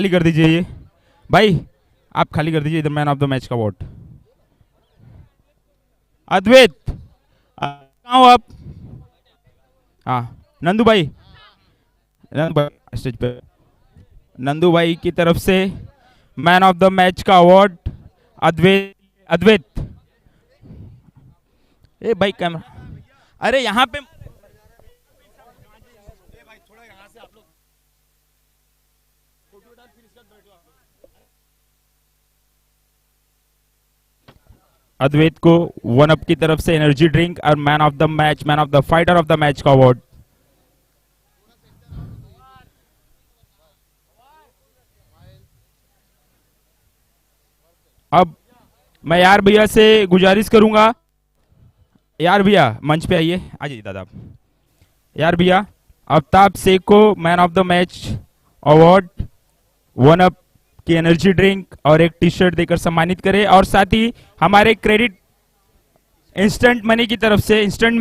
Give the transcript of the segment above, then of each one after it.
खाली कर दीजिए ये भाई, आप खाली कर दीजिए इधर मैन ऑफ द मैच का वोट। अद्वैत कहाँ हो आप? हाँ नंदू भाई, नंदू भाई स्टेज पे। नंदू भाई की तरफ से मैन ऑफ द मैच का अवार्ड अद्वैत। अद्वैत ए भाई कैमरा, अरे यहाँ पे अद्वैत को वन अप की तरफ से एनर्जी ड्रिंक और man of the match, man of the fighter of the match का अवार्ड। अब मैं यार भैया से गुजारिश करूंगा, यार भैया मंच पे आइए, आ जाइए दादा आप। यार भैया आफ्ताब शेख को man of the match award, one up की एनर्जी ड्रिंक और एक टी शर्ट देकर सम्मानित करें, और साथ ही हमारे क्रेडिट इंस्टेंट मनी की तरफ से, इंस्टेंट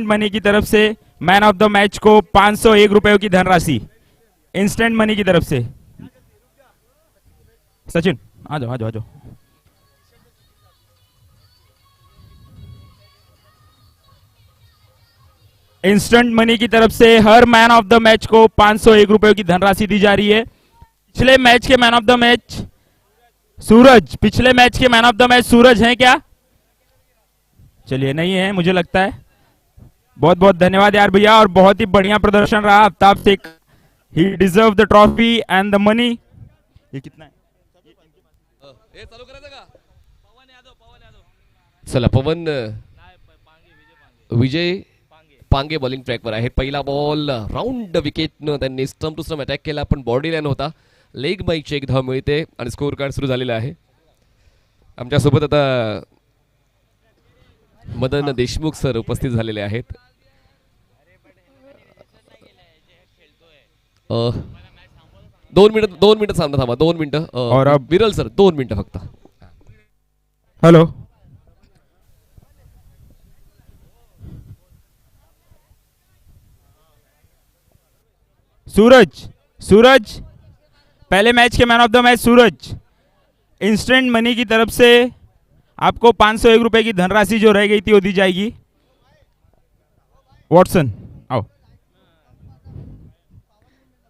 मनी की तरफ से मैन ऑफ द मैच को 501 रुपयों की धनराशि इंस्टेंट मनी की तरफ से। सचिन आ जाओ आ जाओ आ जाओ। इंस्टेंट मनी की तरफ से हर मैन ऑफ द मैच को 501 रुपयों की धनराशि दी जा रही है। पिछले मैच के मैन ऑफ द मैच सूरज, पिछले मैच के मैन ऑफ द मैच सूरज हैं क्या? चलिए नहीं है मुझे लगता है। बहुत बहुत धन्यवाद यार भैया, और बहुत ही बढ़िया प्रदर्शन रहा Aftab Shaikh. He deserve the trophy and the money. ये कितना है? चला पवन विजय पांगे बॉलिंग ट्रॅकवर आहेत। पहिला बॉल राऊंड विकेटनं त्यांनी स्टंप टू स्टंप अटॅक केला, पण बॉडी लाईन होता। लेग बाईकची एक धाव मिळते आणि स्कोअर कार्ड सुरू झालेला आहे। आमच्यासोबत आता मदन देशमुख सर उपस्थित झालेले आहेत। दोन मिनिट थांबा 2 मिनिटं। और अब विरल सर 2 मिनिटं फक्त। हेलो सूरज, सूरज पहले मैच के man of the match Suraj, instant money की तरफ से आपको 501 रुपए की धनराशि जो रह गई थी वो दी जाएगी। वॉटसन आओ,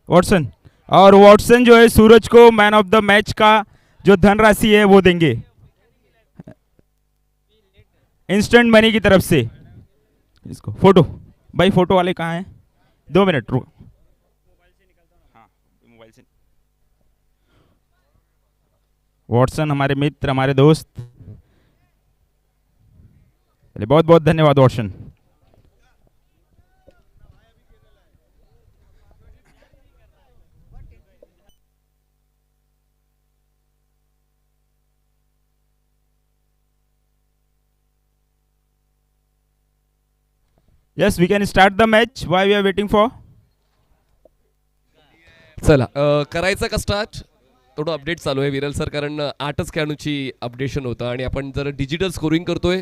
वॉटसन, और वॉटसन जो है सूरज को मैन ऑफ द मैच का जो धनराशि है वो देंगे इंस्टेंट मनी की तरफ से। इसको फोटो भाई, फोटो वाले कहाँ हैं? 2 मिनट रुको। वॉटसन हमारे मित्र, हमारे दोस्त, बहुत बहुत धन्यवाद Watson. Yes, we can start the match. Why we are waiting for? चला करायचं का स्टार्ट? थोडं अपडेट चालू आहे विरल सर, कारण 8च खेळाडूंची अपडेशन होतं आणि आपण जर डिजिटल स्कोरिंग करतोय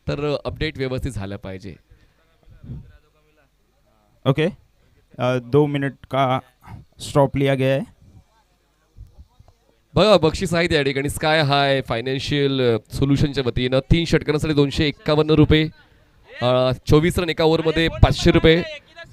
तर अपडेट व्यवस्थित झालं पाहिजे। ओके 2 मिनट का स्टॉप लिया गया है। बघा बक्षीस आहे त्या ठिकाणी स्काय हाय फायनान्शियल सोल्युशनच्या वतीनं 3 षटकांसाठी 251 रुपये, 24 रन एका ओव्हरमध्ये 500 रुपये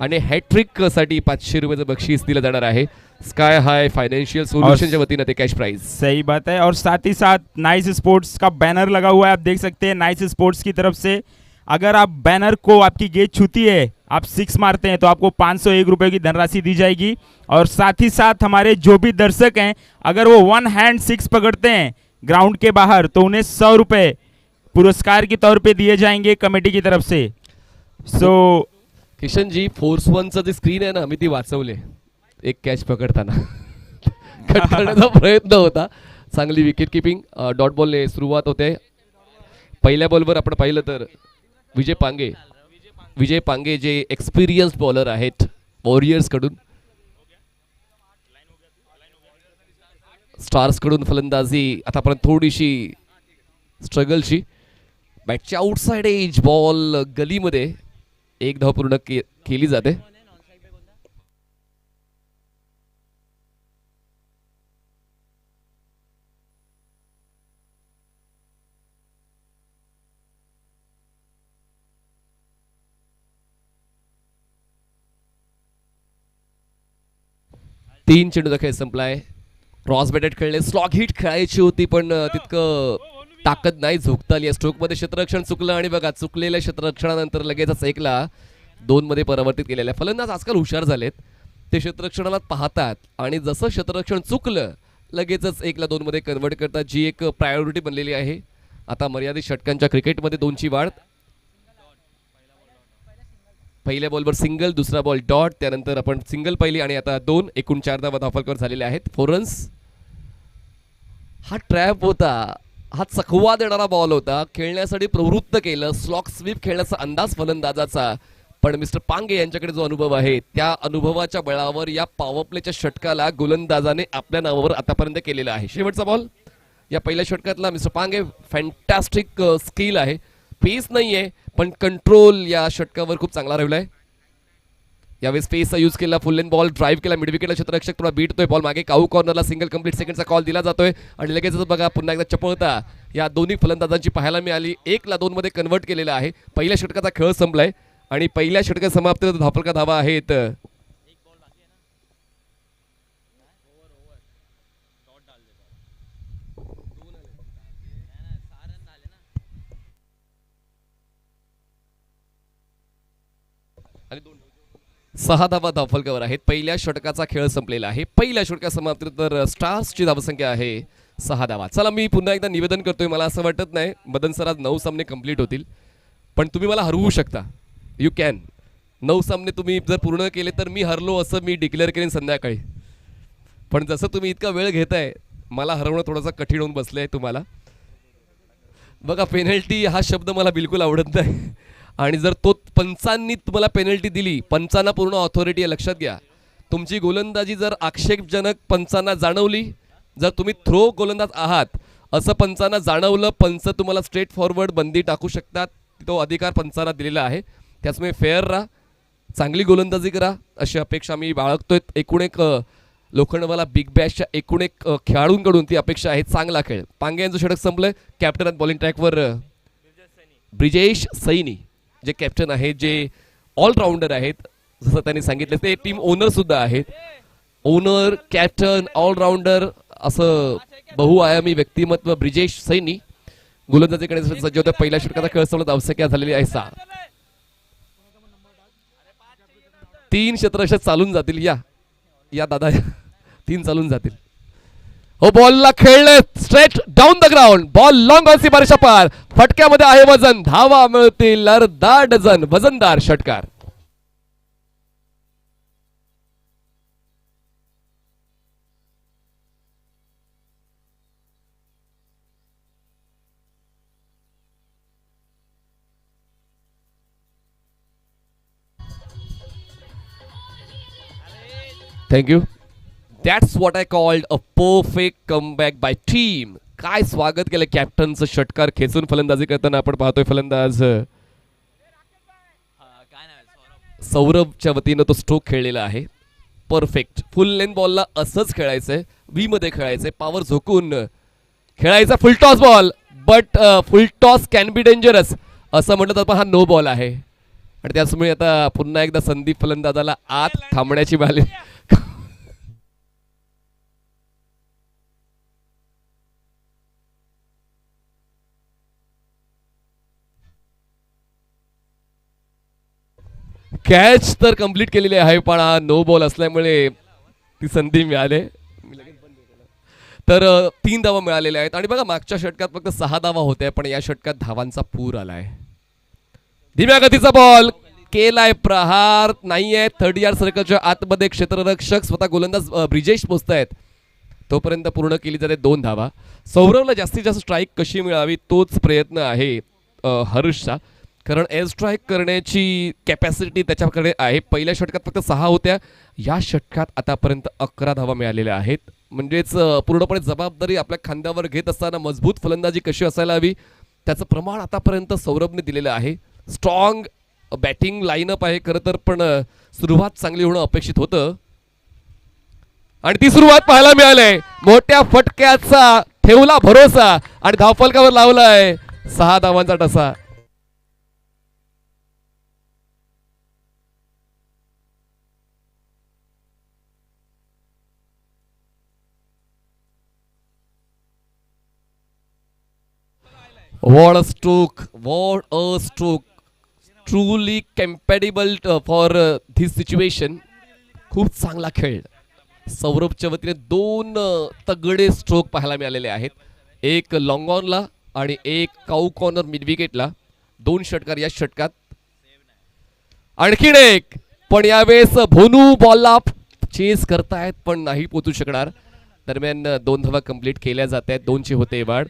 आणि हॅट्रिक साठी 500 रुपयाचं बक्षीस दिलं जाणार आहे स्काय हाय फाइनेंशियल सोल्यूशन वतीनं ते कैश प्राइज। सही बात है, और साथ ही साथ नाइस स्पोर्ट्स का बैनर लगा हुआ है, आप देख सकते हैं नाइस स्पोर्ट्स की तरफ से। अगर आप बैनर को, आपकी गेंद छूती है, आप 6 मारते हैं तो आपको 501 रुपये की धनराशि दी जाएगी। और साथ ही साथ हमारे जो भी दर्शक हैं, अगर वो 1 हैंड 6 पकड़ते हैं ग्राउंड के बाहर तो उन्हें 100 रुपये पुरस्कार के तौर पे दिए जाएंगे कमेटी की तरफ से। किशन जी फोर्स 1चं जे स्क्रीन आहे ना, मी ती वाचवले एक कॅच पकडताना कट करण्याचा प्रयत्न होता। चांगली विकेट किपिंग, डॉट बॉलने सुरुवात होते। पहिल्या बॉलवर आपण पाहिलं तर विजय पांगे जे एक्सपिरियन्स बॉलर आहेत वॉरियर्स कडून, स्टार्स कडून फलंदाजी आतापर्यंत थोडीशी स्ट्रगलची। बॅटच्या आउटसाइड एज बॉल गलीमध्ये एक धाव पूर्ण केली जाते। 3 चेंडूचा खेळ संपलाय. क्रॉस बॅटेड खेळले, स्लॉग हिट खेळायची होती पण तितकं ताकद नाही झोकता आली. स्ट्रोकमध्ये क्षेत्ररक्षण चुकलं आणि बघा चुकलेल्या क्षेत्ररक्षणानंतर लगेचच 1ला 2 मध्ये परावर्तित केलेलं आहे. फलंदाज आजकाल हुशार झालेत, ते क्षेत्ररक्षणाला पाहतात आणि जसं क्षेत्ररक्षण चुकलं लगेचच 1ला 2 मध्ये कन्वर्ट करतात, जी एक प्रायोरिटी बनलेली आहे. आता मर्यादित षटकांच्या क्रिकेटमध्ये 2ची वाढ. पहिल्या बॉलवर सिंगल, दुसरा बॉल डॉट, त्यानंतर आपण सिंगल पाहिली आणि आता 2, एकूण 4 धावा धावफलकावर झालेल्या आहेत. 4 रन्स. हा ट्रॅप होता, हा चकवा देणारा बॉल होता, खेळण्यासाठी प्रवृत्त केलं, स्लॉक स्वीप खेळण्याचा अंदाज फलंदाजाचा. पण मिस्टर पांगे यांच्याकडे जो अनुभव आहे त्या अनुभवाच्या बळावर या पॉवर प्लेच्या षटकाला गोलंदाजाने आपल्या नावावर आतापर्यंत केलेला आहे. शेवटचा बॉल या पहिल्या षटकातला मिस्टर पांगे, फॅन्टॅस्टिक स्किल आहे. पेस नाहीये पण कंट्रोल या षटकावर खूप चांगला राहिलाय. यावेळेस पेसचा यूज केला, फुल लेन बॉल ड्राईव्ह केला, मिड विकेटला क्षेत्ररक्षक थोडा बीटतोय, बॉल मागे काऊ कॉर्नरला सिंगल कंप्लीट सेकंडचा कॉल दिला जातोय आणि लगेचच बघा पुन्हा एकदा चपळता या दोन्ही फलंदाजांची पाहायला मिळाली. 1ला 2 मध्ये कन्वर्ट केलेला आहे. पहिल्या षटकाचा खेळ संपलाय आणि पहिल्या षटकात समाप्त धावफलका धावा आहेत. आणि 6 धावा धावफलकावर आहेत. पहिल्या षटकाचा खेळ संपलेला आहे. पहिल्या षटकात समाप्त तर स्टार्सची धावसंख्या आहे 6 धावा. चला मी पुन्हा एकदा निवेदन करतोय, मला असं वाटत नाही मदन सर आज 9 सामने कंप्लीट होतील, पण तुम्ही मला हरवू शकता. You can. 9 सामने तुम्ही जर पूर्ण केले तर मी हरलो असं मी डिक्लेअर करेन संध्याकाळी. पण जसं तुम्ही इतका वेळ घेताय मला हरवणं थोडंसं कठीण होऊन बसलंय तुम्हाला. बघा पेनल्टी हा शब्द मला बिलकुल आवडत नाही आणि जर तो पंचांनी तुम्हाला पेनल्टी दिली, पंचांना पूर्ण ऑथॉरिटी आहे लक्षात घ्या. तुमची गोलंदाजी जर आक्षेपजनक पंचांना जाणवली, जर तुम्ही थ्रो गोलंदाज आहात असं पंचांना जाणवलं, पंच तुम्हाला स्ट्रेट फॉरवर्ड बंदी टाकू शकतात. तो अधिकार पंचांना दिलेला आहे. त्याचमुळे फेअर राहा, चांगली गोलंदाजी करा अशी अपेक्षा मी बाळगतोय. एकूण एक लोखंडवाला बिग बॅशच्या एकूण एक खेळाडूंकडून ती अपेक्षा आहे चांगला खेळ. पांगे यांचं षटक संपलंय. कॅप्टन आणि बॉलिंग ट्रॅकवर ब्रिजेश सैनी जे कॅप्टन आहेत, जे ऑलराऊंडर आहेत, जसं त्यांनी सांगितलं ते टीम ओनर सुद्धा आहेत. ओनर, कॅप्टन, ऑलराऊंडर असं बहुआयामी व्यक्तिमत्व ब्रिजेश सैनी गोलंदाजीकडे सज्ज होत्या. पहिल्या षटकाचा खेळ संपला, धावसंख्या झालेली आहे 6. 3 क्षेत्ररक्षक चालून जातील. या दादा 3 चालून जातील. हो बॉलला खेळले straight down the ground, ball long on सीमारेषा पार, फटक्यामध्ये आहे वजन, धावा मिळतील अर्धा डझन, वजनदार षटकार. Thank you. That's what I called a perfect comeback bye team. काय स्वागत केलं कॅप्टनचं षटकार खेचून फलंदाजी करताना आपण पाहतोय. फलंदाज सौरभच्या वतीनं तो स्ट्रोक खेळलेला आहे. परफेक्ट फुल लेन बॉलला असंच खेळायचंय, व्ही मध्ये खेळायचंय, पॉवर झोकून खेळायचा. Full toss ball, but full toss can be dangerous असं म्हटलं तर पण हा नो बॉल आहे आणि त्याचमुळे आता पुन्हा एकदा संदीप फलंदाजाला आत थांबण्याची बाली. कॅच तर कंप्लीट केलेली आहे पण नो बॉल असल्यामुळे ती संधी मिळाली. तर 3 धावा मिळालेल्या आहेत आणि बघा मागच्या षटकात फक्त 6 धावा होत्या, पण या षटकात धावांचा पूर आलाय. धीम्या गतीचा बॉल केलाय, प्रहार नाहीये. 30 यार्ड सर्कलच्या आतमध्ये क्षेत्ररक्षक स्वतः गोलंदाज ब्रिजेश पोहोचतायत, तोपर्यंत पूर्ण केली जाते 2 धावा. सौरवला जास्तीत जास्त स्ट्राईक कशी मिळावी तोच प्रयत्न आहे हर्षचा, कारण एअर स्ट्राईक करण्याची कॅपॅसिटी त्याच्याकडे आहे. पहिल्या षटकात फक्त 6 होत्या, या षटकात आतापर्यंत 11 धावा मिळालेल्या आहेत. म्हणजेच पूर्णपणे जबाबदारी आपल्या खांद्यावर घेत असताना मजबूत फलंदाजी कशी असायला हवी त्याचं प्रमाण आतापर्यंत सौरभने दिलेलं आहे. स्ट्रॉंग बॅटिंग लाईनअप आहे खरं तर, पण सुरुवात चांगली होणं अपेक्षित होतं आणि ती सुरुवात पाहायला मिळाली. मोठ्या फटक्याचा ठेवला भरोसा आणि धावफलकावर लावलाय 6 धावांचा टसा. What a stroke! What a stroke! Truly compatible for this situation. खूप चांगला खेळ. सौरभच्या वतीने दोन तगडे स्ट्रोक पाहायला मिळालेले आहेत. एक लॉंग ऑनला आणि एक काऊ कॉर्नर मिड विकेटला. 2 षटकार या षटकात. आणखीन एक, पण यावेळेस भोनू बॉलला चेस करतायत पण नाही पोहोचू शकणार. दरम्यान 2 धावा कंप्लीट केल्या जात आहेत. 2ची होते वाढ.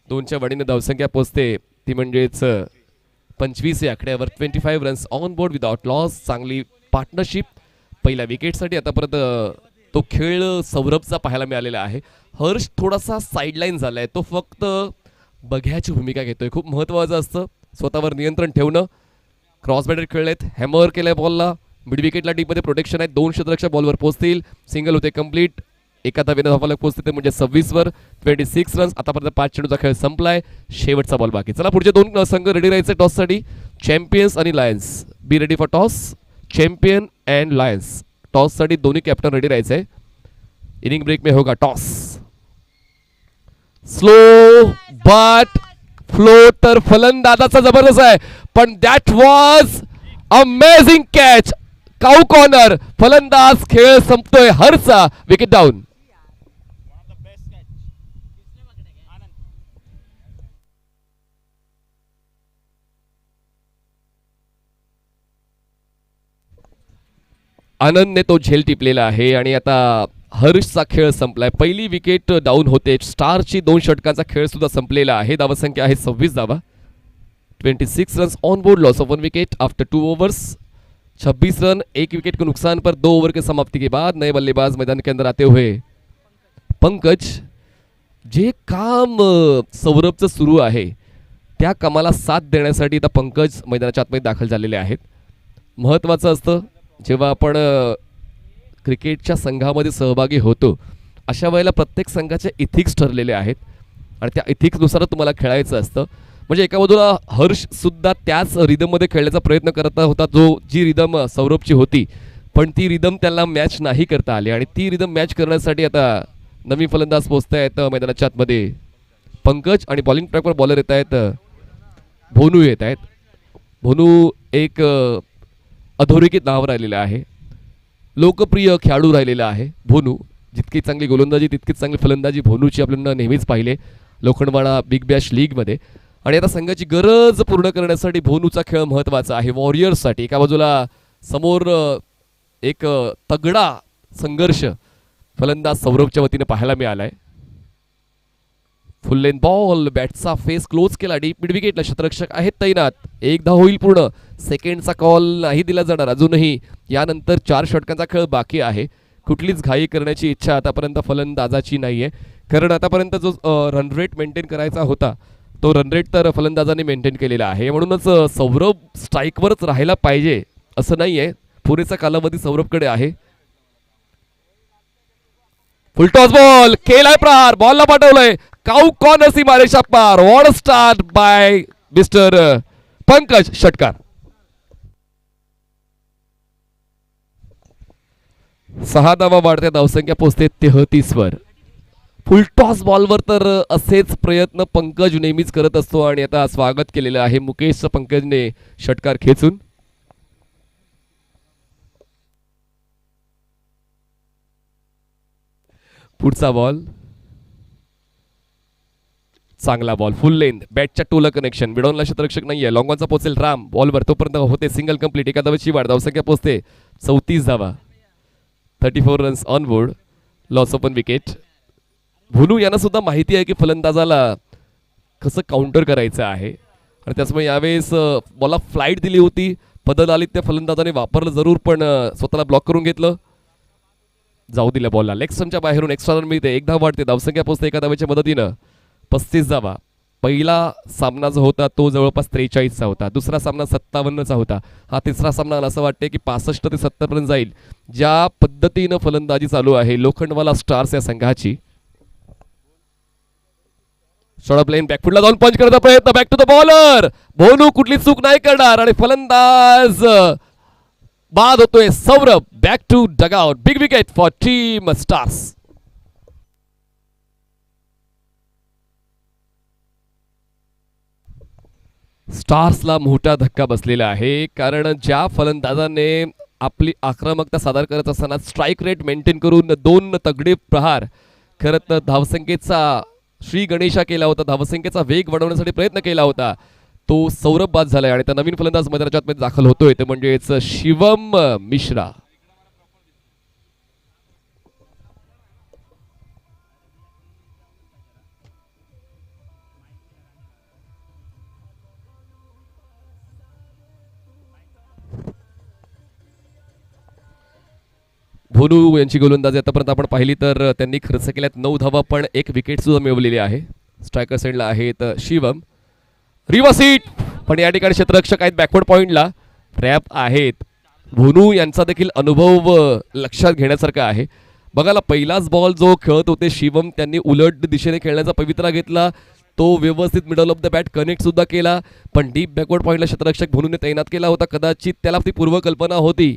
2च्या वाढीने धावसंख्या पोहोचते ती म्हणजेच 25 या आकड्यावर. 25 runs on board without loss. चांगली पार्टनरशिप पहिल्या विकेटसाठी आतापर्यंत तो खेळ सौरभचा पाहायला मिळालेला आहे. हर्ष थोडासा साईडलाईन झालाय. तो फक्त बघ्याची भूमिका घेतोय. खूप महत्त्वाचं असतं स्वतःवर नियंत्रण ठेवणं. Cross batter खेळलेत. हॅमर केलाय बॉलला. मिड विकेटला डीपमध्ये प्रोटेक्शन आहे. 2 क्षेत्ररक्षक बॉलवर पोहोचतील. सिंगल होते कंप्लीट. एका धावेने धावाला पोहोचते म्हणजे 26 वर. 26 रन्स. आतापर्यंत 5 चेंडूचा खेळ संपलाय. शेवटचा बॉल बाकी. चला पुढचे 2 संघ रेडी राहायचे टॉससाठी. चॅम्पियन्स आणि lions. Be ready for toss. Champion and lions. Toss साठी दोन्ही कॅप्टन रेडी राहायचे. इनिंग ब्रेक में होगा टॉस. स्लो बट फ्लो तर फलंदाजाचा जबरदस्त आहे. पण that was amazing catch. Cow corner. फलंदाज खेळ संपतोय. हरचा विकेट डाऊन. आनंदने तो झेल टिपलेला आहे आणि आता हर्षचा खेळ संपलाय. पहिली विकेट डाऊन होते. स्टारची 2 षटकांचा खेळ सुद्धा संपलेला आहे. धावसंख्या आहे 26 धावा. 26 runs on board. Loss of 1 wicket after 2 overs. 26 run 1 wicket के नुकसान पर 2 ओवर के समाप्ति के बाद नए बल्लेबाज मैदान के अंदर आते हुए पंकज. जे काम सौरभचं सुरू आहे त्या कामाला साथ देण्यासाठी आता पंकज मैदानाच्या आतमध्ये दाखल झालेले आहेत. महत्त्वाचं असतं जेव्हा आपण क्रिकेटच्या संघामध्ये सहभागी होतो अशा वेळेला प्रत्येक संघाचे इथिक्स ठरलेले आहेत आणि त्या इथिक्सनुसार तुम्हाला खेळायचं असतं. म्हणजे एका बाजूला हर्ष सुद्धा त्याच रिदममध्ये खेळण्याचा प्रयत्न करत होता जी रिदम सौरभची होती. पण ती रिदम त्याला मॅच नाही करता आली आणि ती रिदम मॅच करण्यासाठी आता नवीन फलंदाज पोहोचत आहेत मैदानाच्या आतमध्ये. पंकज आणि बॉलिंग ट्रॅकवर बॉलर येत आहेत. भोनू येत आहेत. भोनू एक अधोरेखित नाव राहिलेलं आहे. लोकप्रिय खेळाडू राहिलेला आहे भोनू. जितकी चांगली गोलंदाजी तितकीच चांगली फलंदाजी भोनूची आपल्याला नेहमीच पाहिले लोखंडवाडा बिग बॅश लीगमध्ये. आणि आता संघाची गरज पूर्ण करण्यासाठी भोनूचा खेळ महत्त्वाचा आहे वॉरियर्ससाठी. एका बाजूला समोर एक तगडा संघर्ष फलंदाज सौरभच्या वतीने पाहायला मिळालाय. Full length ball. बॅटचा फेस क्लोज केला. डीप मिड विकेटला क्षेत्ररक्षक आहेत तैनात. 1 धाव होईल पूर्ण. सेकंडचा कॉल नाही दिला जाणार अजूनही. यानंतर 4 षटकांचा खेळ बाकी आहे. कुठलीच घाई करण्याची इच्छा आतापर्यंत फलंदाजाची नाहीये. कारण आतापर्यंत जो रन रेट मेंटेन करायचा होता तो रन रेट तर फलंदाजाने मेंटेन केलेला आहे. म्हणूनच सौरभ स्ट्राईकवरच राहायला पाहिजे असं नाहीये. पुरेसा कालावधी सौरभकडे आहे. फुलटॉस बॉल केलाय प्रहार. बॉलला पाठवलंय. काऊ कॉर्नर सीमारेषा पार. What a start by mister Pankaj. षटकार. 6 धावा वाढत्या. धावसंख्या पोहोचते 33 वर. फुलटॉस बॉलवर तर असेच प्रयत्न पंकज नेहमीच करत असतो आणि आता स्वागत केलेलं आहे मुकेश पंकजने षटकार खेचून. पुढचा बॉल. चांगला बॉल. Full length. बॅटच्या टोला कनेक्शन. मिडॉनला क्षेत्ररक्षक नाहीये. लॉंगॉनचा पोहोचेल राम बॉलवर. तोपर्यंत होते सिंगल कंप्लीट. एका धावेची वाढ. धावसंख्या पोहोचते 34 धावा. 34 runs on board. Loss of 1 wicket. भोनू यांना सुद्धा माहिती आहे की फलंदाजाला कसं काउंटर करायचं आहे आणि त्याचमुळे यावेळेस बॉलला फ्लाईट दिली होती. बदल आली त्या फलंदाजाने वापरलं जरूर पण स्वतःला ब्लॉक करून घेतलं. जाऊ दिल्या बॉलला. लेग स्टंपच्या बाहेरून एक्स्ट्रा रन मिळते. 1 धाव वाढते. धावसंख्या पोहोचते एका धावेच्या मदतीनं 35 धावा. पहिला सामना जो होता तो जवळपास 43चा होता. दुसरा सामना 57चा होता. हा तिसरा सामना असं वाटते की 65 ते 70 पर्यंत जाईल. ज्या पद्धतीनं फलंदाजी चालू आहे लोखंडवाला स्टार्स या संघाची. शॉर्ट प्लेन बॅकफुटला जाऊन पंच करण्याचा प्रयत्न. Back to the bowler. भोनू कुठली चूक नाही करणार आणि फलंदाज बाद होतोय. Saurabh back to dugout. Big wicket for team stars. स्टार्सला मोठा धक्का बसलेला आहे, कारण ज्या फलंदाजाने आपली आक्रमकता सादर करत असताना स्ट्राईक रेट मेंटेन करून 2 तगडे प्रहार खरं तर धावसंख्येचा श्री गणेशा केला होता, धावसंख्येचा वेग वाढवण्यासाठी प्रयत्न केला होता, तो सौरभ बाद झालाय आणि त्या नवीन फलंदाज मैदानाच्या आतमध्ये दाखल होतोय, ते म्हणजेच शिवम मिश्रा. भोनू यांची गोलंदाजी आतापर्यंत आपण पाहिली तर त्यांनी खर्च केल्यात 9 धावा, पण 1 विकेट सुद्धा मिळवलेली आहे. स्ट्रायकर साईडला आहेत शिवम. रिव्हर्स हिट, पण या ठिकाणी क्षेत्ररक्षक आहेत बॅकवर्ड पॉइंटला, ट्रॅप आहेत. भोनू यांचा देखील अनुभव लक्षात घेण्यासारखा आहे. बघाला पहिलाच बॉल जो खेळत होते शिवम, त्यांनी उलट दिशेने खेळण्याचा पवित्रा घेतला, तो व्यवस्थित middle of the bat connect सुद्धा केला, पण डीप बॅकवर्ड पॉइंटला क्षेत्ररक्षक भोनूने तैनात केला होता. कदाचित त्याला ती पूर्वकल्पना होती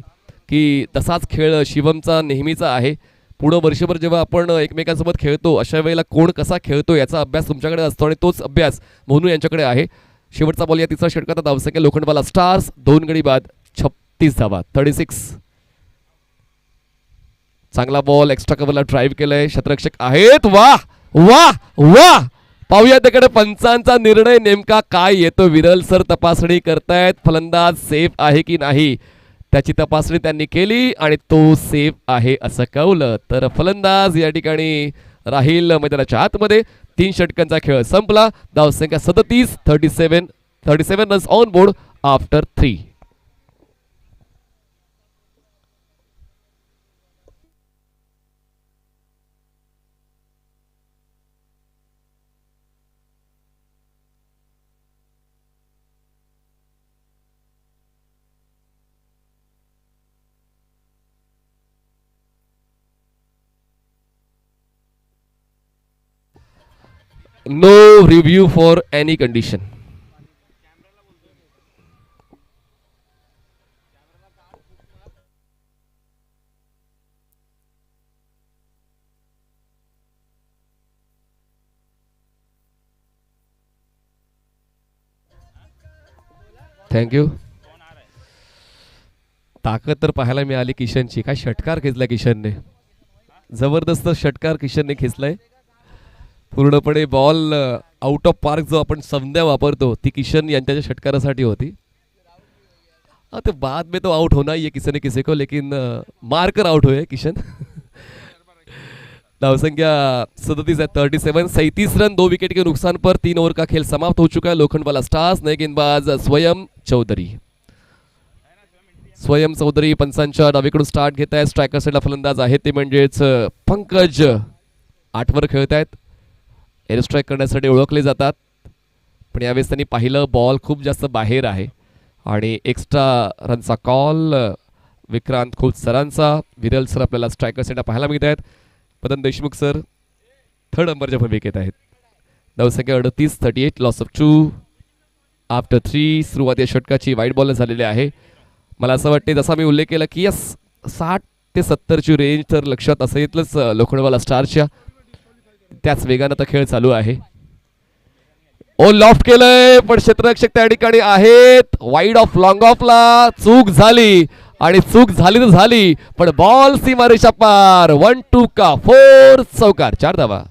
की तसाच खेळ शिवमचा नेहमीचा आहे. पुढं वर्षभर जेव्हा आपण एकमेकांसोबत खेळतो अशा वेळेला कोण कसा खेळतो याचा अभ्यास तुमच्याकडे असतो आणि तोच अभ्यास भोनू यांच्याकडे आहे. शेवटचा बॉल या तिसरा षटकाचा धावसंख्या लोखंडवाला स्टार्स 2 गडी बाद 36 धावा 36. चांगला बॉल एक्स्ट्रा कव्हरला ड्राईव्ह केलाय, क्षेत्ररक्षक आहेत. वाह वाह वाह, पाहूया त्याकडे पंचांचा निर्णय नेमका काय येतो. विरल सर तपासणी करतायत, फलंदाज सेफ आहे की नाही त्याची तपासणी त्यांनी केली आणि तो सेफ आहे असं कळलं. तर फलंदाज या ठिकाणी राहील मैदानाच्या आतमध्ये. 3 षटकांचा खेळ संपला, धावसंख्या 37, 37 runs on board after 3. No review for any condition. Thank you. ताकद तर पाहायला मिळाली किशनची. काय षटकार खेचला किशनने, जबरदस्त षटकार किशनने खेचलाय. पूर्णपणे बॉल आउट ऑफ पार्क जो आपण संज्ञा वापरतो ती किशन यांच्या षटकारासाठी होती. तो बाद में तो आउट होना ही है किसी न किसी को, लेकिन मारकर आउट हुए किशन. धावसंख्या 37 है, 37 रन 2 विकेट के नुकसान पर 3 ओवर का खेल समाप्त हो चुका है. लोखंडवाला स्टार्स नए गेंदबाज स्वयं चौधरी. स्वयं चौधरी पंचांच्या डावीकडून स्टार्ट घेत आहेत. स्ट्रायकर साईडला फलंदाज आहेत ते म्हणजेच पंकज 8 वर खेळत आहेत. एअर स्ट्राईक करण्यासाठी ओळखले जातात, पण यावेळेस त्यांनी पाहिलं बॉल खूप जास्त बाहेर आहे आणि एक्स्ट्रा रनचा कॉल विक्रांत खोत सरांचा. विरल सर आपल्याला स्ट्रायकर साईडला पाहायला मिळत आहेत. मदन देशमुख सर 3rd नंबरच्या भूमिकेत आहेत. धावसंख्या 38, 38 लॉस ऑफ 2 आफ्टर 3. सुरुवात या षटकाची वाईट बॉल झालेली आहे. मला असं वाटते जसा मी उल्लेख केला की 60 ते 70 ची रेंज तर लक्षात असेलच लोखंडवाला स्टारच्या, त्याच वेगानं तर खेळ चालू आहे. ओ लॉफ्ट केलंय, पण क्षेत्ररक्षक त्या ठिकाणी आहेत. वाईड ऑफ लॉंग ऑफला चूक झाली आणि चूक झाली तर झाली, पण बॉल सीमारेषा पार. 1-2 का 4 चौकार 4 धावा.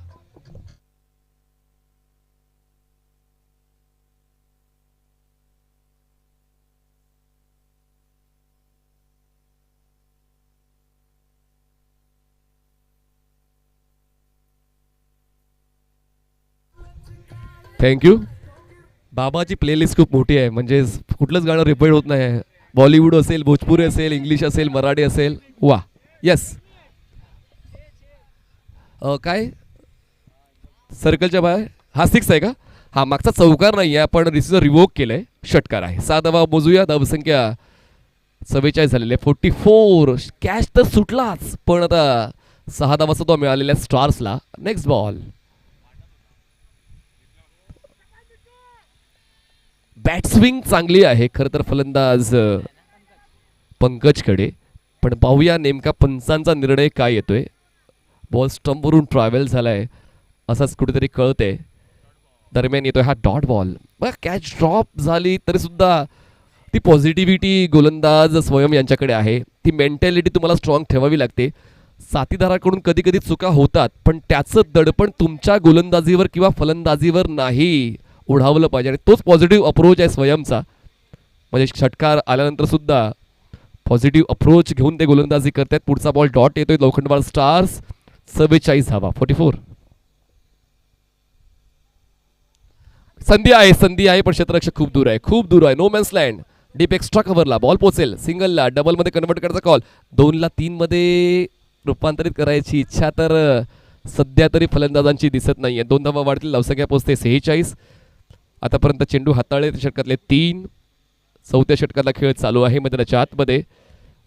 थँक्यू. बाबाची प्लेलिस्ट खूप मोठी आहे, म्हणजे कुठलंच गाणं रिपीट होत नाही. बॉलिवूड असेल, भोजपुरी असेल, इंग्लिश असेल, मराठी असेल. वा येस. काय सर्कलच्या बाहेर हा 6 आहे का? हा मागचा चौकार नाही आहे, आपण रिसिव्हर रिवोक केलंय, षटकार आहे. 6 धावा मोजूया. धावसंख्या 44 झालेली आहे. 44. कॅच तर सुटलाच, पण आता 6 धावा सुद्धा मिळालेल्या स्टार्सला. Next ball. बॅट स्विंग चांगली आहे खरं तर फलंदाज पंकजकडे, पण पाहूया नेमका पंचांचा निर्णय काय येतोय. बॉल स्टंपवरून ट्रॅव्हल झालाय असंच कुठेतरी कळतंय. दरम्यान येतोय हा डॉट बॉल. बघा कॅच ड्रॉप झाली तरी सुद्धा ती पॉझिटिव्हिटी गोलंदाज स्वयं यांच्याकडे आहे. ती मेंटॅलिटी तुम्हाला स्ट्रॉंग ठेवावी लागते. साथीदाराकडून कधी कधी चुका होतात पण त्याचं दडपण तुमच्या गोलंदाजीवर किंवा फलंदाजीवर नाही उडावलं पाहिजे आणि तोच पॉझिटिव्ह अप्रोच आहे स्वयंचा. म्हणजे षटकार आल्यानंतर सुद्धा पॉझिटिव्ह अप्रोच घेऊन ते गोलंदाजी करतात. पुढचा बॉल डॉट येतोय लोखंडवाल स्टार्स. 44 धावा 44. संधी आहे पण क्षेत्ररक्षक खूप दूर आहे. No man's land. Deep extra कव्हरला बॉल पोचेल. सिंगलला डबलमध्ये कन्वर्ट करायचा कॉल. 2ला 3 मध्ये रूपांतरित करायची इच्छा तर सध्या तरी फलंदाजांची दिसत नाहीये. 2 धावा वाढतील. धावसंख्या पोचते 46. आतापर्यंत चेंडू हाताळले षटकातले 3. 4थ्या षटकातला खेळ चालू आहे मैदानाच्या आतमध्ये.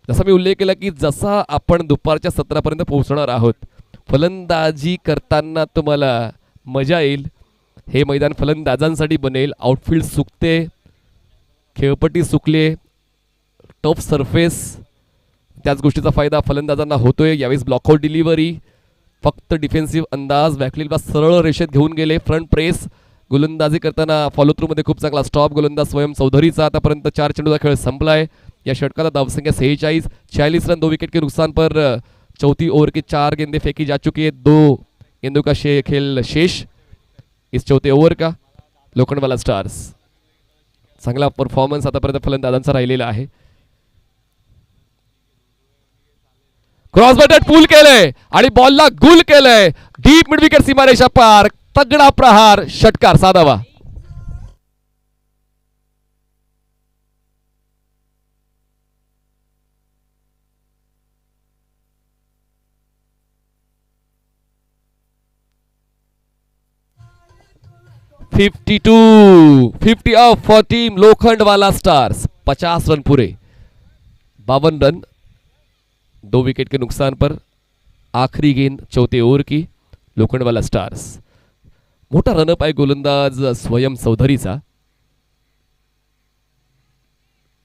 जसा मी उल्लेख केला की जसा आपण दुपारच्या सत्रापर्यंत पोहोचणार आहोत फलंदाजी करताना तुम्हाला मजा येईल. हे मैदान फलंदाजांसाठी बनेल. आउटफील्ड सुकते, खेळपट्टी सुकले, टफ सरफेस, त्याच गोष्टीचा फायदा फलंदाजांना होतोय. यावेळेस ब्लॉकआउट डिलिव्हरी, फक्त डिफेन्सिव्ह अंदाज. वॅकलीला सरळ रेषेत घेऊन गेले. फ्रंट प्रेस गोलंदाजी करताना फॉलो थ्रू मध्ये खूप चांगला स्टॉप गोलंदाज स्वयं चौधरीचा. आतापर्यंत 4 चेंडूचा खेळ संपलाय. या षटकाला धावसंख्या 46. 46 रन 2 विकेट के नुकसान पर चौथी ओवर की 4 गेंदे फेंकी जा चुकी है. 2 गेंदों का खेल शेष इस चौथे ओव्हर का. लोखंडवाला स्टार्स चांगला परफॉर्मन्स आतापर्यंत फलंदाजांचा राहिलेला आहे. क्रॉस बॅटेड पूल केलंय आणि बॉलला गुल केलंय. डीप मिड विकेट सीमारेषा पार. तगडा प्रहार. षटकार 6 धावा. Fifty of for team Lokhandwala stars. 50 run पूरे. 52 रन 2 विकेट के नुकसान पर. आखरी गेंद चौथे ओव्हर की. लोखंडवाला स्टार्स. मोठा रनअप आहे गोलंदाज स्वयं चौधरीचा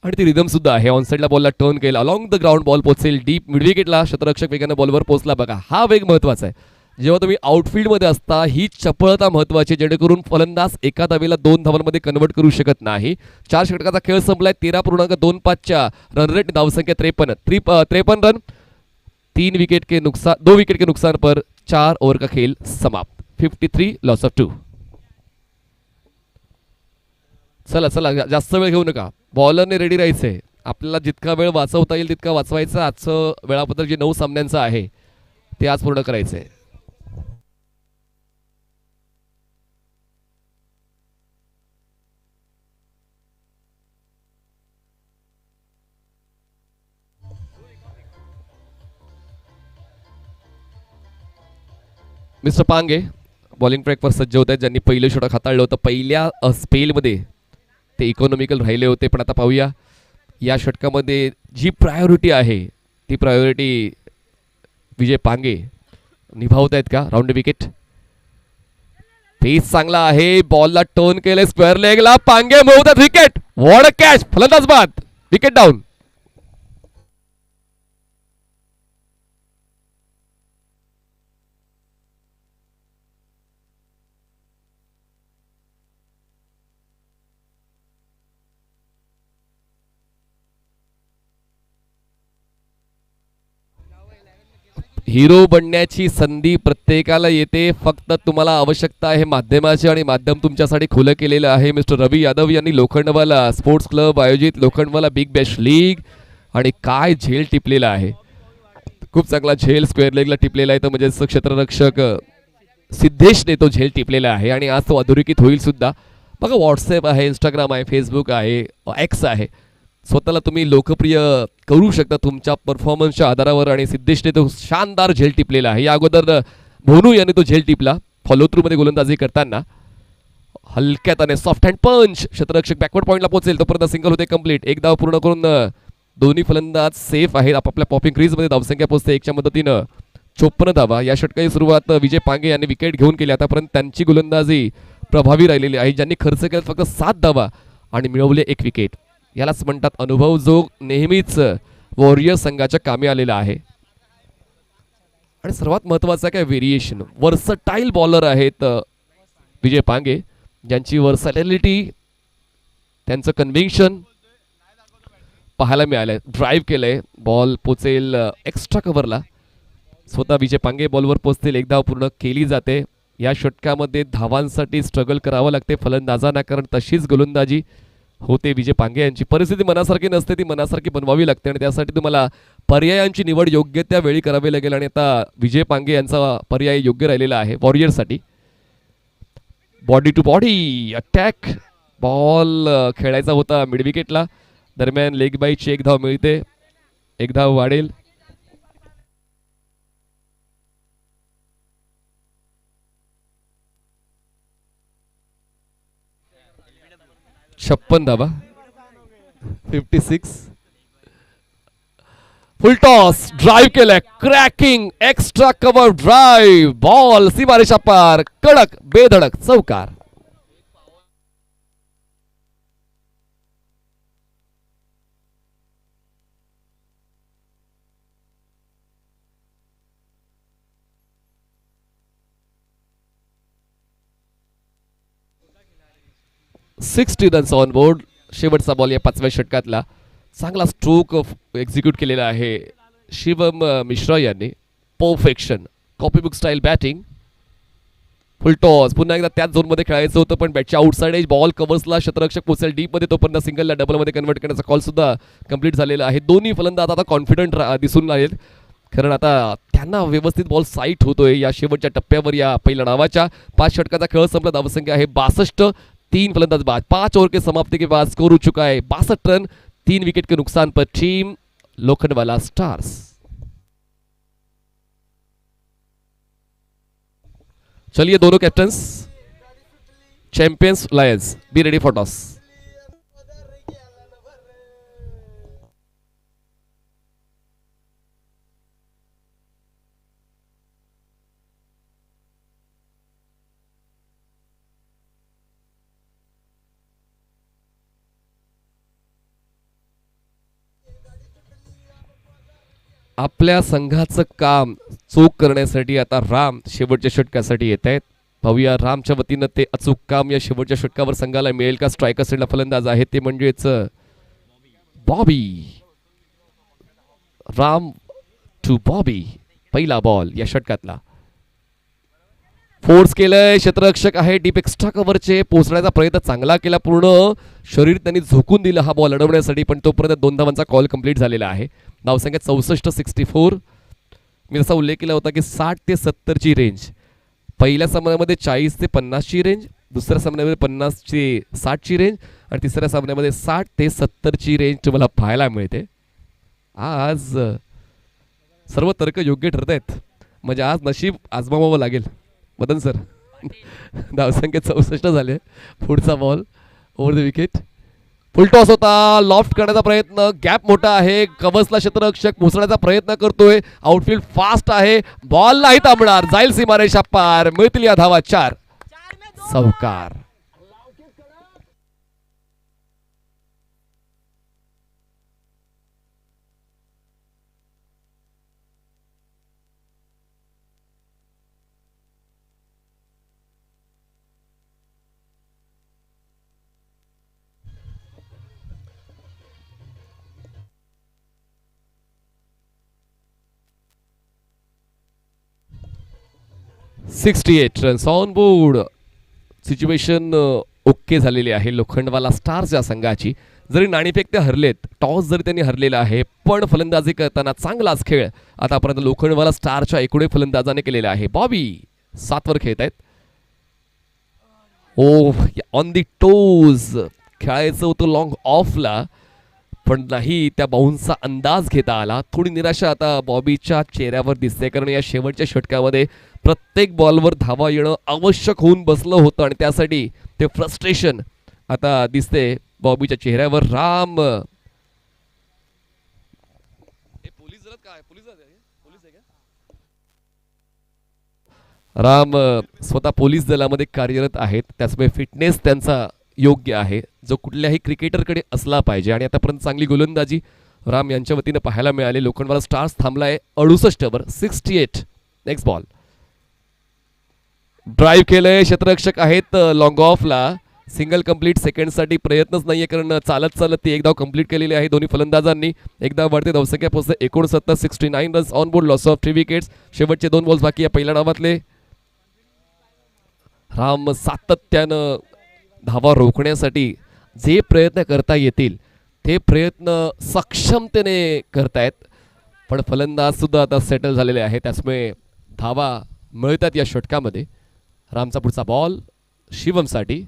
आणि ती रिदम सुद्धा आहे. ऑनसाइडला बॉलला टर्न केला. अलॉंग द ग्राउंड बॉल पोहोचेल डीप मिड विकेटला. क्षेत्ररक्षक वेगाने बॉलवर पोहोचला. बघा हा वेग महत्वाचा आहे. जेव्हा तुम्ही आउटफील्डमध्ये असता ही चपळता महत्वाची, जेणेकरून फलंदाज एका धावेला 2 धावांमध्ये कन्वर्ट करू शकत नाही. 4 षटकाचा खेळ संपलाय. 13.25च्या रन रेट. धावसंख्या 53 रन 2 विकेट के नुकसान पर 4 ओव्हर का खेल समाप्त. 53 लॉस ऑफ 2. चला जास्त वेळ घेऊ नका. बॉलरने रेडी राहायचंय. आपल्याला जितका वेळ वाचवता येईल तितका वाचवायचा. आजचं वेळापत्रक जे 9 सामन्यांचं आहे ते आज पूर्ण करायचंय. मिस्टर पांगे बॉलिंग ट्रॅकवर सज्ज होत आहेत. ज्यांनी पहिलं षटक हाताळलं होतं पहिल्या स्पेलमध्ये ते इकॉनॉमिकल राहिले होते. पण आता पाहूया या षटकामध्ये जी प्रायोरिटी आहे ती प्रायोरिटी विजय पांगे निभावत आहेत का. Round wicket. पेस चांगला आहे. बॉलला टर्न केले स्क्वेअर लेगला. पांगे मोहतात विकेट. What a catch. फलंदाज बाद. Wicket down. हिरो बनण्याची संधी प्रत्येकाला येते. फक्त तुम्हाला आवश्यकता आहे माध्यमाची आणि माध्यम तुमच्यासाठी खुलं केलेलं आहे. मिस्टर रवी यादव यांनी लोखंडवाला स्पोर्ट्स क्लब आयोजित लोखंडवाला बिग बॅश लीग आणि काय झेल टिपलेला आहे. खूप चांगला झेल स्क्वेअर लेगला टिपलेला आहे. तर म्हणजे क्षेत्ररक्षक सिद्धेशने तो झेल टिपलेला आहे आणि आज तो अधोरेखित होईल सुद्धा. बघा व्हॉट्सअप आहे, इंस्टाग्राम आहे, फेसबुक आहे, एक्स आहे. स्वतःला तुम्ही लोकप्रिय करू शकता तुमच्या परफॉर्मन्सच्या आधारावर आणि सिद्धेशने तो शानदार झेल टिपलेला आहे. या अगोदर भोनू यांनी तो झेल टिपला फॉलो थ्रू मध्ये गोलंदाजी करताना. हलक्यात आणि सॉफ्ट हँड पंच. क्षेत्ररक्षक बॅकवर्ड पॉईंटला पोहोचेल तोपर्यंत सिंगल होते कंप्लीट. एक धाव पूर्ण करून दोन्ही फलंदाज सेफ आहेत. आपापल्या पॉपिंग क्रीजमध्ये धावसंख्या पोहोचते 1च्या मदतीनं 54 धावा. या षटकाची सुरुवात विजय पांगे यांनी विकेट घेऊन केली. आतापर्यंत त्यांची गोलंदाजी प्रभावी राहिलेली आहे. ज्यांनी खर्च केला फक्त 7 धावा आणि मिळवले 1 विकेट. यालाच म्हणतात अनुभव जो नेहमीच वॉरियर संघाच्या कामी आलेला आहे. आणि सर्वात महत्वाचं काय व्हेरिएशन. वर्सटाईल बॉलर आहेत विजय पांगे. ज्यांची वर्सॅटिलिटी, त्यांचं कन्व्हिक्शन पाहायला मिळालंय. ड्राईव्ह केलंय, बॉल पोचेल एक्स्ट्रा कव्हरला. स्वतः विजय पांगे बॉलवर पोचतील, एक धाव पूर्ण केली जाते. या षटकामध्ये धावांसाठी स्ट्रगल करावं लागते फलंदाजांना, कारण तशीच गोलंदाजी होते विजय पांगे यांची. परिस्थिती मनासारखी नसते, ती मनासारखी बनवावी लागते आणि त्यासाठी तुम्हाला पर्यायांची निवड योग्य त्या वेळी करावी लागेल. आणि आता विजय पांगे यांचा पर्याय योग्य राहिलेला आहे वॉरियरसाठी. Body to body attack, ball खेळायचा होता मिड विकेटला. दरम्यान लेग बाईची एक धाव मिळते, एक धाव वाढेल. 56 धावा, 56. फुल टॉस, ड्राईव्ह केलंय, cracking extra cover drive, ball सीमारेषा पार, कडक बेधडक चौकार. Sixty runs on board. शेवटचा बॉल या 5व्या षटकातला. चांगला स्ट्रोक एक्झिक्यूट केलेला आहे शिवम मिश्रा यांनी. Perfection, copybook style batting. Full toss, पुन्हा एकदा त्याच झोनमध्ये खेळायचं होतं, पण बॅटच्या आउटसाइड एज, बॉल कव्हर्सला, क्षेत्ररक्षक पोचेल डीपमध्ये, तोपर्यंत सिंगलला डबलमध्ये कन्वर्ट करण्याचा कॉल सुद्धा कंप्लीट झालेला आहे. दोन्ही फलंदाज आता कॉन्फिडंट दिसून आहेत, कारण आता त्यांना व्यवस्थित बॉल साईट होतोय या शेवटच्या टप्प्यावर. या पहिल्या डावाच्या 5 षटकाचा खेळ संपला. धावसंख्या आहे 62. 3 फलंदाज बाद. 5 ओवर के समाप्ति के बाद स्कोर हो चुका है 62 रन. 3 विकेट के नुकसान पर टीम लोखंडवाला स्टार्स. चलिए दोनों captains, champions Lions, B ready for toss. आपल्या संघाचं काम चोख करण्यासाठी आता राम शेवटच्या षटकासाठी येत आहेत. पाहूया रामच्या वतीनं ते अचूक काम या शेवटच्या षटकावर संघाला मिळेल का. स्ट्रायकर साईडला फलंदाज आहे ते म्हणजेच बॉबी. राम टू बॉबी, पहिला बॉल या षटकातला. फोर्स केलंय, क्षेत्ररक्षक आहे डीप एक्स्ट्रा कव्हरचे, पोहोचण्याचा प्रयत्न चांगला केला, पूर्ण शरीर त्यांनी झोकून दिलं हा बॉल अडवण्यासाठी, पण तोपर्यंत 2 धावांचा कॉल कंप्लीट झालेला आहे. धावसंख्या 64, 64. मी जसा उल्लेख केला होता की 60 ते 70 ची रेंज. पहिल्या सामन्यामध्ये 40 ते 50 ची रेंज, दुसऱ्या सामन्यामध्ये 50 ते 60 ची रेंज आणि तिसऱ्या सामन्यामध्ये 60 ते 70 ची रेंज तुम्हाला पाहायला मिळते. आज सर्व तर्क योग्य ठरत आहेत, म्हणजे आज नशीब आजमावावं लागेल मदन सर. धावसंख्या 64 झाले. पुढचा ball over the wicket. Full toss होता, लॉफ्ट करण्याचा प्रयत्न, गॅप मोठा आहे, कव्हर्सला क्षेत्ररक्षक पोहोचण्याचा प्रयत्न करतोय, आउटफील्ड फास्ट आहे, बॉल नाही थांबणार, जाईल सीमारेषा पार, मिळतील या धावा 4. चौकार. $68 runs on board. Situation okay झालेली आहे लोखंडवाला स्टार्स या संघाची. जरी नाणेफेक ते हरलेत, टॉस जरी त्यांनी हरलेला आहे, पण फलंदाजी करताना चांगलाच खेळ आतापर्यंत लोखंडवाला स्टारच्या एकूण फलंदाजाने केलेला आहे. बॉबी 7 वर खेळत आहेत. ओ ऑन दी टोज खेळायचं होतं लॉंग ऑफला, पण नाही, त्या बाउन्सचा अंदाज घेता आला. थोडी निराशा आता बॉबीच्या चेहऱ्यावर दिसते, कारण या शेवटच्या षटकामध्ये प्रत्येक बॉलवर धावा येणं आवश्यक होऊन बसलं होतं आणि त्यासाठी ते फ्रस्ट्रेशन आता दिसते बॉबीच्या चेहऱ्यावर. राम राम स्वतः पोलीस दलामध्ये कार्यरत आहेत, त्याचमुळे फिटनेस त्यांचा योग्य आहे, जो कुठल्याही क्रिकेटरकडे असला पाहिजे. आणि आतापर्यंत चांगली गोलंदाजी राम यांच्या वतीनं पाहायला मिळाली. लोखंडवाला स्टार्स थांबलाय 68 वर. 68. Next ball. ड्राईव्ह केलंय, क्षेत्ररक्षक आहेत लॉंग ऑफला. सिंगल कंप्लीट सेकंडसाठी प्रयत्नच नाहीये, कारण चालत चालत ती एक धाव कंप्लीट केलेली आहे दोन्ही फलंदाजांनी. एकदा वाढते धावसंख्या पोहोचते 69, 69 runs on board, loss of 3 wickets. शेवटचे 2 बॉल्स बाकी आहे पहिल्या डावातले. राम सातत्यानं धावा रोखण्यासाठी जे प्रयत्न करता येतील ते प्रयत्न सक्षमतेने करतायत, पण फलंदाज सुद्धा आता सेटल झालेले आहे, त्यामुळे धावा मिळतात या षटकामध्ये. रामचा पुढचा बॉल शिवमसाठी.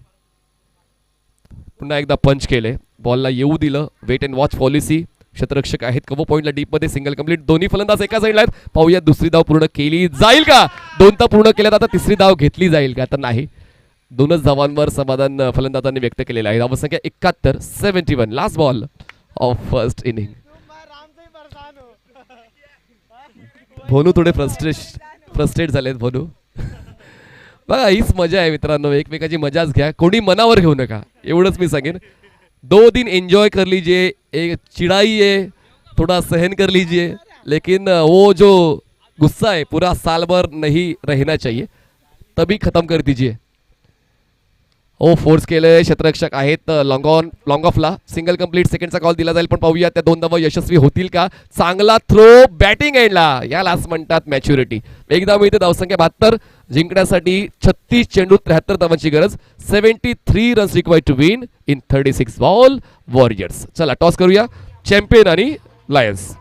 पुन्हा एकदा पंच केले, बॉलला येऊ दिलं. Wait and watch policy. क्षेत्ररक्षक आहेत कव्हर पॉइंटला डीपमध्ये. Single complete. दोन्ही फलंदाज एका साईडला आहेत. पाहूया दुसरी धाव पूर्ण केली जाईल का. 2 तर पूर्ण केल्यात, आता तिसरी धाव घेतली जाईल का, तर नाही. 2च धावांवर समाधान फलंदाजांनी व्यक्त केलेलं आहे. धावसंख्या 71, 71. Last ball of first inning. भोनू थोडे फ्रस्ट्रेट झालेत भोनू. बघा हीच मजा आहे मित्रांनो, एकमेकाची मजाच घ्या, कोणी मनावर घेऊ नका, एवढंच मी सांगेन. 2 दिन एंजॉय कर लीजिए, एक चिढ़ाइए, थोड़ा सहन कर लीजिए, लेकिन वो जो गुस्सा है पूरा साल भर नहीं रहना चाहिए, तभी खत्म कर दीजिए. ओ फोर्स केलंय, क्षेत्ररक्षक आहेत लॉंग ऑफला. सिंगल कंप्लीट सेकंडचा कॉल दिला जाईल, पण पाहूया त्या 2 धावा यशस्वी होतील का. चांगला थ्रो बॅटिंग एंडला, यालाच म्हणतात मॅच्युरिटी. एकदा मिळते धावसंख्या 72. जिंकण्यासाठी 36 चेंडू 73 धावांची गरज. 73 runs required to win in 36 ball. Warriors. चला टॉस करूया, चॅम्पियन आणि लायन्स.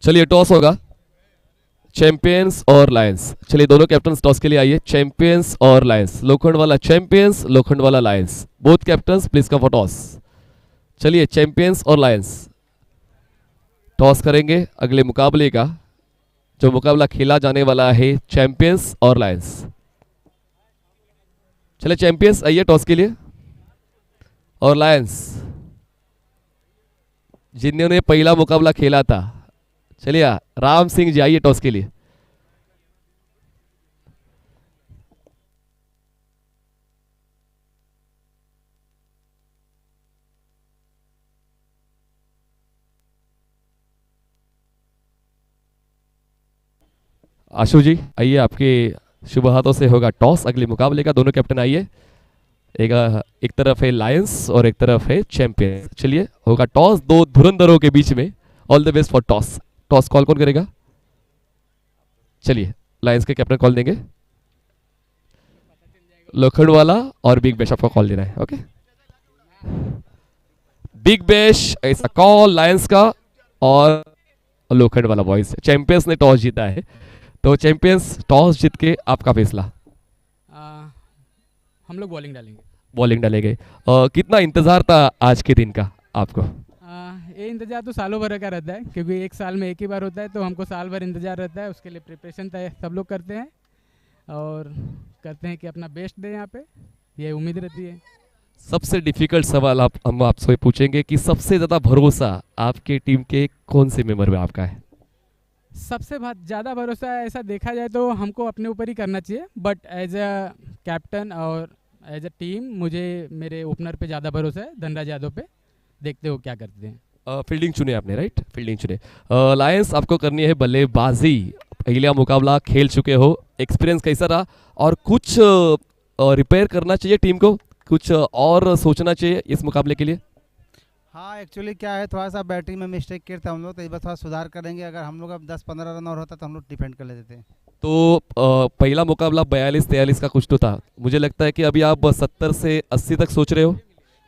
चलिए टॉस होगा, चैंपियंस और लायंस. चलिए दोनों कैप्टन टॉस के लिए आइए. चैंपियंस और lions. Lokhandwala champions, Lokhandwala lions. Both captains please come for toss. चलिए चैंपियंस और लायंस टॉस करेंगे अगले मुकाबले का. जो मुकाबला खेला जाने वाला है चैंपियंस और लायंस. चलिए चैंपियंस आइए टॉस के लिए, और लायंस जिन्होंने पहला मुकाबला खेला था. चलिए राम सिंह जी आइए टॉस के लिए. आशु जी आइए, आपके शुभ हाथों से होगा टॉस अगले मुकाबले का. दोनों कैप्टन आइए. एक तरफ है लायंस और एक तरफ है चैंपियन. चलिए होगा टॉस दो धुरंधरों के बीच में. All the best for toss. Toss call कौन करेगा? चलिए लायंस के कैप्टन कॉल देंगे. लोखंडवाला और बिग बैश आपको कॉल देना है. ओके बिग बैश ऐसा कॉल लायंस का, और लोखंडवाला बॉयज. चैंपियंस ने टॉस जीता है, तो चैंपियंस टॉस जीत के आपका फैसला. हम लोग बॉलिंग डालेंगे. बॉलिंग डालेंगे. कितना इंतजार था आज के दिन का आपको? ये इंतज़ार तो सालों भर का रहता है, क्योंकि एक साल में एक ही बार होता है, तो हमको साल भर इंतज़ार रहता है. उसके लिए प्रिपरेशन सब लोग करते हैं और करते हैं कि अपना बेस्ट दें. यहाँ पे ये उम्मीद रहती है. सबसे डिफिकल्ट सवाल हम आपसे पूछेंगे कि सबसे ज़्यादा भरोसा आपके टीम के कौन से मेंबर में आपका है? सबसे ज़्यादा भरोसा ऐसा देखा जाए तो हमको अपने ऊपर ही करना चाहिए, बट एज अ कैप्टन और एज अ टीम मुझे मेरे ओपनर पे ज़्यादा भरोसा है, धनराज यादव पे. देखते हो क्या करते हैं. फील्डिंग चुने आपने, राइट? फील्डिंग चुने. लायंस आपको करनी है बल्लेबाजी. पहला मुकाबला खेल चुके हो, एक्सपीरियंस कैसा रहा, और कुछ रिपेयर करना चाहिए टीम को, कुछ और सोचना चाहिए इस मुकाबले के लिए? हाँ एक्चुअली क्या है, थोड़ा सा बैटिंग में मिस्टेक किए थे हम लोग, तो इस बार थोड़ा सुधार करेंगे. अगर हम लोग अब 10-15 रन और होता तो हम लोग डिफेंड कर लेते थे. तो पहला मुकाबला 42-43 का कुछ तो था. मुझे लगता है कि अभी आप 70 से 80 तक सोच रहे हो.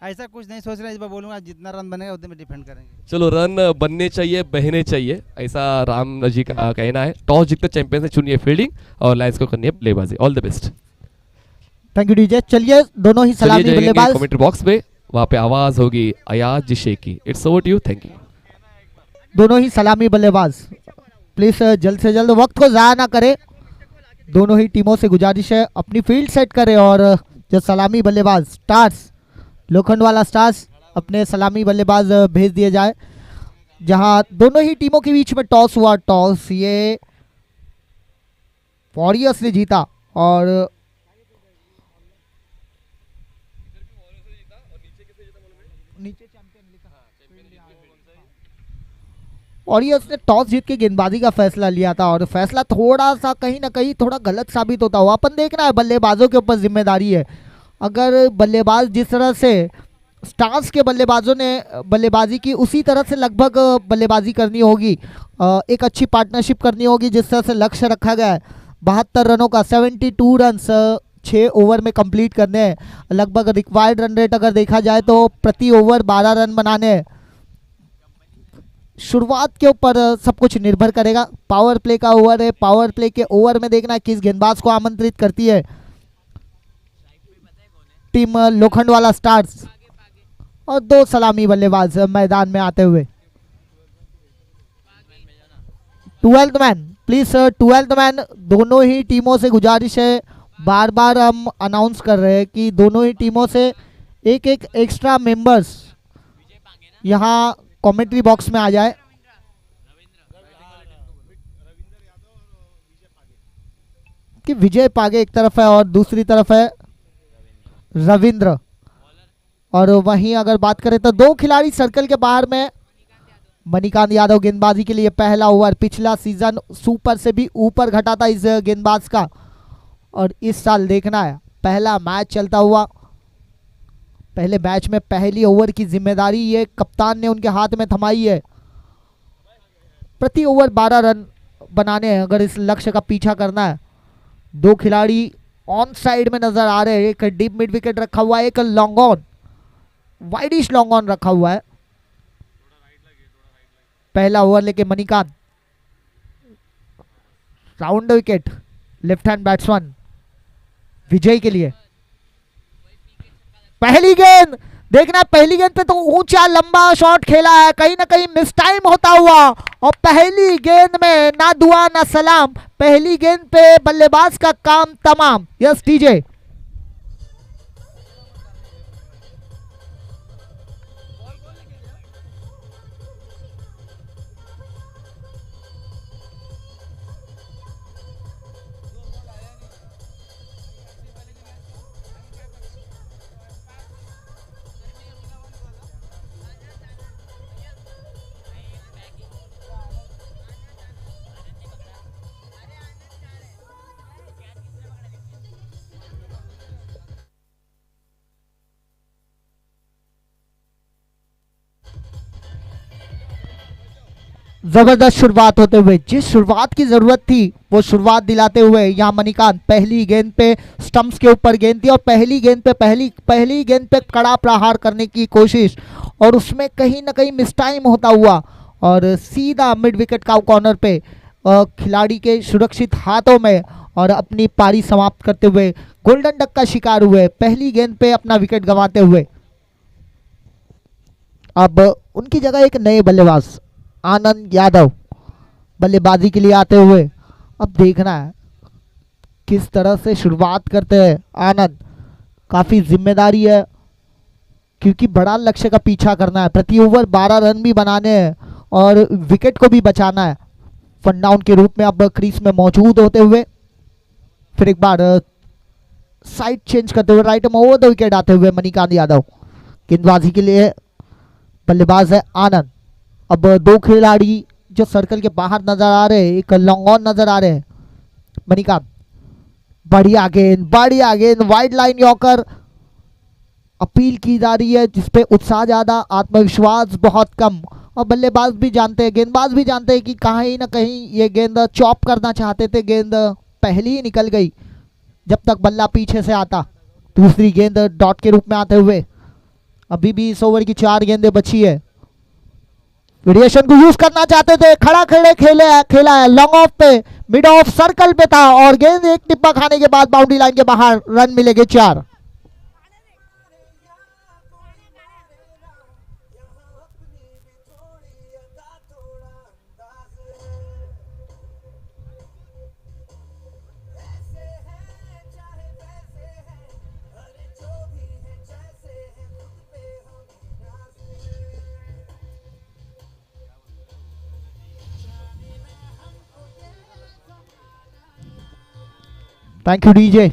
ऐसा कुछ नहीं सोच रहे. इस बार बोलूँगा जितना रन बनेगा उतने में डिफेंड करेंगे. चलो रन बनने चाहिए, बहने चाहिए, ऐसा राम जी का कहना है. टॉस जीतकर चैंपियन से चुनिए फील्डिंग, और लायंस को करनी है बल्लेबाजी. All the best. Thank you DJ. चलिए दोनों ही सलामी बल्लेबाज. कमेंट्री बॉक्स में वहाँ पे आवाज होगी Ayaz ji Shekhi. It's over to you. Thank you. दोनों ही सलामी बल्लेबाज प्लीज जल्द से जल्द, वक्त को ज़ाया ना करें। दोनों ही टीमों से गुजारिश है अपनी फील्ड सेट करें और जो सलामी बल्लेबाज स्टार्स, लोखंडवाला स्टार्स, अपने सलामी बल्लेबाज भेज दिए जाए। जहां दोनों ही टीमों के बीच में टॉस हुआ, टॉस ये वॉरियर्स ने जीता और वॉरियर्स ने टॉस जीत के गेंदबाजी का फैसला लिया था और फैसला थोड़ा सा कहीं ना कहीं थोड़ा गलत साबित होता हुआ। अपन देखना है, बल्लेबाजों के ऊपर जिम्मेदारी है। अगर बल्लेबाज जिस तरह से स्टार्स के बल्लेबाजों ने बल्लेबाजी की, उसी तरह से लगभग बल्लेबाजी करनी होगी, एक अच्छी पार्टनरशिप करनी होगी जिस तरह से लक्ष्य रखा गया है। 72 रनों का 72 रन 6 ओवर में कंप्लीट करने हैं। लगभग रिक्वायर्ड रन रेट अगर देखा जाए तो प्रति ओवर 12 रन बनाने हैं। शुरुआत के ऊपर सब कुछ निर्भर करेगा। पावर प्ले का ओवर है, पावर प्ले के ओवर में देखना है किस गेंदबाज को आमंत्रित करती है टीम लोखंडवाला स्टार्स। और 2 सलामी बल्लेबाज मैदान में आते हुए। 12th man please sir, 12th man. दोनों ही टीमों से गुजारिश है, बार बार हम अनाउंस कर रहे हैं कि दोनों ही टीमों से एक एक एक्स्ट्रा मेंबर्स यहाँ कमेंट्री बॉक्स में आ जाए। कि विजय पागे एक तरफ है और दूसरी तरफ है रविंद्र। और वहीं अगर बात करें तो 2 खिलाड़ी सर्कल के बाहर में। मणिकांत यादव गेंदबाजी के लिए पहला ओवर। पिछला सीजन सुपर से भी ऊपर घटा था इस गेंदबाज का और इस साल देखना है पहला मैच चलता हुआ। पहले मैच में पहली ओवर की जिम्मेदारी ये कप्तान ने उनके हाथ में थमाई है। प्रति ओवर 12 रन बनाने हैं अगर इस लक्ष्य का पीछा करना है। 2 खिलाड़ी ऑन साइड में नजर आ रहे हैं। एक डीप मिड विकेट रखा हुआ है, एक long on, wideish long on रखा हुआ है। पहला ओवर लेके Manikant, round wicket, left hand batsman Vijay के लिए। पहली गेंद देखना, पहली गेंद पे तो ऊंचा लंबा शॉट खेला है, कहीं ना कहीं मिस टाइम होता हुआ। और पहली गेंद में ना दुआ ना सलाम, पहली गेंद पे बल्लेबाज का काम तमाम। यस टीजे, जबरदस्त शुरुआत होते हुए, जिस शुरुआत की जरूरत थी वो शुरुआत दिलाते हुए यहाँ मणिकांत। पहली गेंद पे स्टंप्स के ऊपर गेंद थी और पहली गेंद पे पहली गेंद पे कड़ा प्रहार करने की कोशिश और उसमें कहीं ना कहीं मिस टाइम होता हुआ और सीधा मिड विकेट का कॉर्नर पे खिलाड़ी के सुरक्षित हाथों में और अपनी पारी समाप्त करते हुए गोल्डन डक का शिकार हुए, पहली गेंद पे अपना विकेट गंवाते हुए। अब उनकी जगह एक नए बल्लेबाज आनंद यादव बल्लेबाजी के लिए आते हुए। अब देखना है किस तरह से शुरुआत करते हैं आनंद। काफ़ी जिम्मेदारी है क्योंकि बड़ा लक्ष्य का पीछा करना है। प्रति ओवर 12 रन भी बनाने हैं और विकेट को भी बचाना है। वन डाउन के रूप में अब क्रीज में मौजूद होते हुए फिर एक बार साइड चेंज करते हुए राइट में ओवर द विकेट आते हुए मणिकांत यादव। गेंदबाजी के लिए बल्लेबाज है आनंद। अब 2 खिलाड़ी जो सर्कल के बाहर नजर आ रहे हैं, एक लॉन्ग ऑन नजर आ रहे हैं। मणिकांत, बढ़िया गेंद, वाइड लाइन यॉर्कर। अपील की जा रही है जिसपे उत्साह ज्यादा, आत्मविश्वास बहुत कम। और बल्लेबाज भी जानते हैं, गेंदबाज भी जानते हैं कि कहीं ना कहीं ये गेंद चॉप करना चाहते थे, गेंद पहली ही निकल गई जब तक बल्ला पीछे से आता। दूसरी गेंद डॉट के रूप में आते हुए अभी भी इस ओवर की 4 गेंदें बची है। वेरिएशन को यूज करना चाहते थे, खड़ा खड़े खेला है लॉन्ग ऑफ पे, मिड ऑफ सर्कल पे था और गेंद एक टिप्पा खाने के बाद बाउंड्री लाइन के बाहर। रन मिलेंगे 4। Thank you DJ.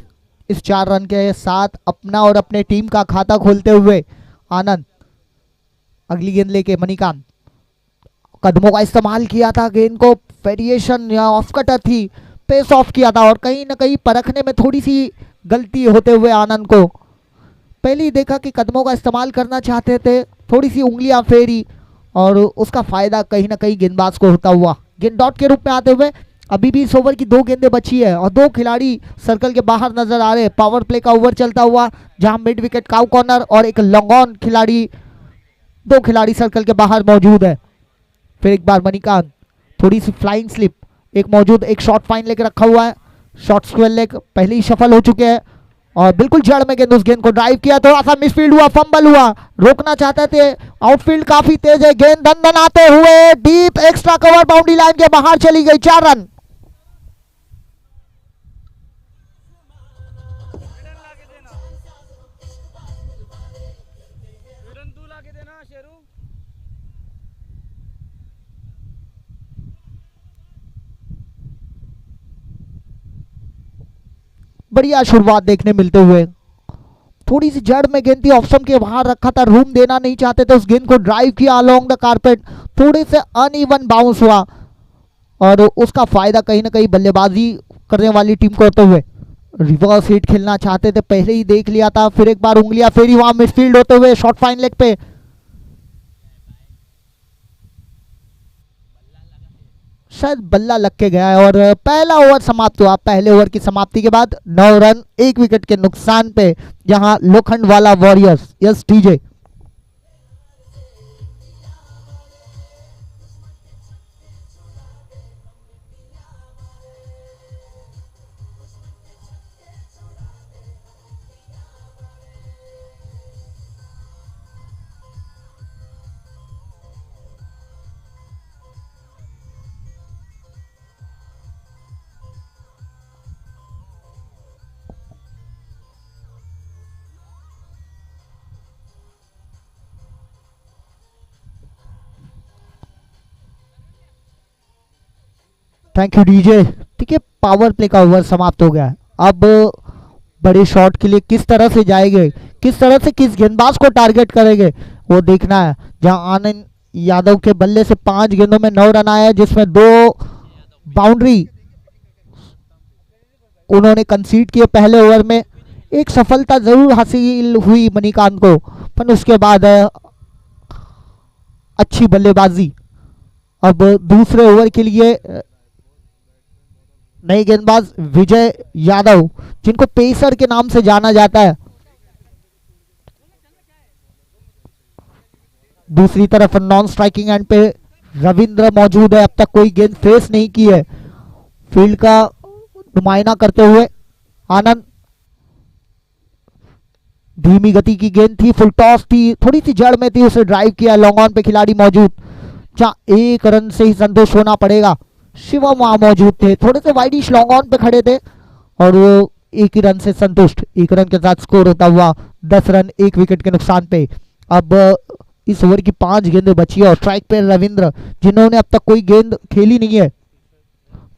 इस 4 रन के साथ अपना और अपने टीम का खाता खोलते हुए आनंद। अगली गेंद लेके मणिकांत, कदमों का इस्तेमाल किया था, गेंद को वेरिएशन या ऑफ कटर थी, पेस ऑफ किया था और कहीं ना कहीं परखने में थोड़ी सी गलती होते हुए आनंद को पहले ही देखा कि कदमों का इस्तेमाल करना चाहते थे, थोड़ी सी उंगलियां फेरी और उसका फायदा कहीं ना कहीं गेंदबाज को होता हुआ। गेंद डॉट के रूप में आते हुए अभी भी इस ओवर की 2 गेंदें बची है और 2 खिलाड़ी सर्कल के बाहर नजर आ रहे हैं। पावर प्ले का ओवर चलता हुआ जहां मिड विकेट काउ कॉर्नर और एक लॉन्ग ऑन खिलाड़ी, 2 खिलाड़ी सर्कल के बाहर मौजूद है। फिर एक बार मणिकांत, थोड़ी सी फ्लाइंग स्लिप एक मौजूद, एक शॉर्ट फाइन लेके रखा हुआ है, शॉर्ट स्क्वेयर लेग पहले ही सफल हो चुके हैं और बिल्कुल जड़ में गेंद, उस गेंद को ड्राइव किया, थोड़ा सा मिसफील्ड हुआ, फंबल हुआ, रोकना चाहते थे, आउटफील्ड काफी तेज है, गेंद दनदनाते हुए deep extra cover boundary line के बाहर चली गई। 4 रन। बढ़िया शुरुआत देखने मिलते हुए, थोड़ी सी जड़ में गेंद थी, ऑप्शन के बाहर रखा था, रूम देना नहीं चाहते थे, उस गेंद को ड्राइव किया अलोंग द कारपेट, थोड़े से अनइवन बाउंस हुआ और उसका फायदा कहीं ना कहीं बल्लेबाजी करने वाली टीम को होते हुए। रिवर्स हिट खेलना चाहते थे, पहले ही देख लिया था, फिर एक बार उंगलियां फेरी, वहां मिडफील्ड होते हुए शॉर्ट फाइन लेग पे शायद बल्ला लग के गया है और पहला ओवर समाप्त हुआ। पहले ओवर की समाप्ति के बाद 9 रन 1 विकेट के नुकसान पे, जहां लोखंड वाला warriors, yes TJ. Thank you DJ. ठीक है, पावर प्ले का ओवर समाप्त हो गया है। अब बड़े शॉट के लिए किस तरह से जाएंगे, किस तरह से किस गेंदबाज को टारगेट करेंगे वो देखना है। जहां आनंद यादव के बल्ले से 5 गेंदों में 9 रन आए हैं, जिसमें 2 बाउंड्री उन्होंने कंसीड किए पहले ओवर में। एक सफलता जरूर हासिल हुई मणिकांत को, पर उसके बाद अच्छी बल्लेबाजी। अब दूसरे ओवर के लिए नए गेंदबाज विजय यादव, जिनको पेसर के नाम से जाना जाता है। दूसरी तरफ नॉन स्ट्राइकिंग एंड पे रविंद्र मौजूद है, अब तक कोई गेंद फेस नहीं की है। फील्ड का नुमाइना करते हुए आनंद, धीमी गति की गेंद थी, फुल टॉस थी, थोड़ी सी जड़ में थी, उसे ड्राइव किया, लॉन्ग ऑन पे खिलाड़ी मौजूद, जहां 1 रन से ही संतोष होना पड़ेगा। शिवम वहां मौजूद थे, थोड़े से वाइडिश लॉन्ग ऑन पे खड़े थे और वो 1 ही रन से संतुष्ट। 1 रन के साथ स्कोर होता हुआ 10 रन 1 विकेट के नुकसान पे। अब इस ओवर की 5 गेंदें बची है और स्ट्राइक पे रविंद्र, जिन्होंने अब तक कोई गेंद खेली नहीं है।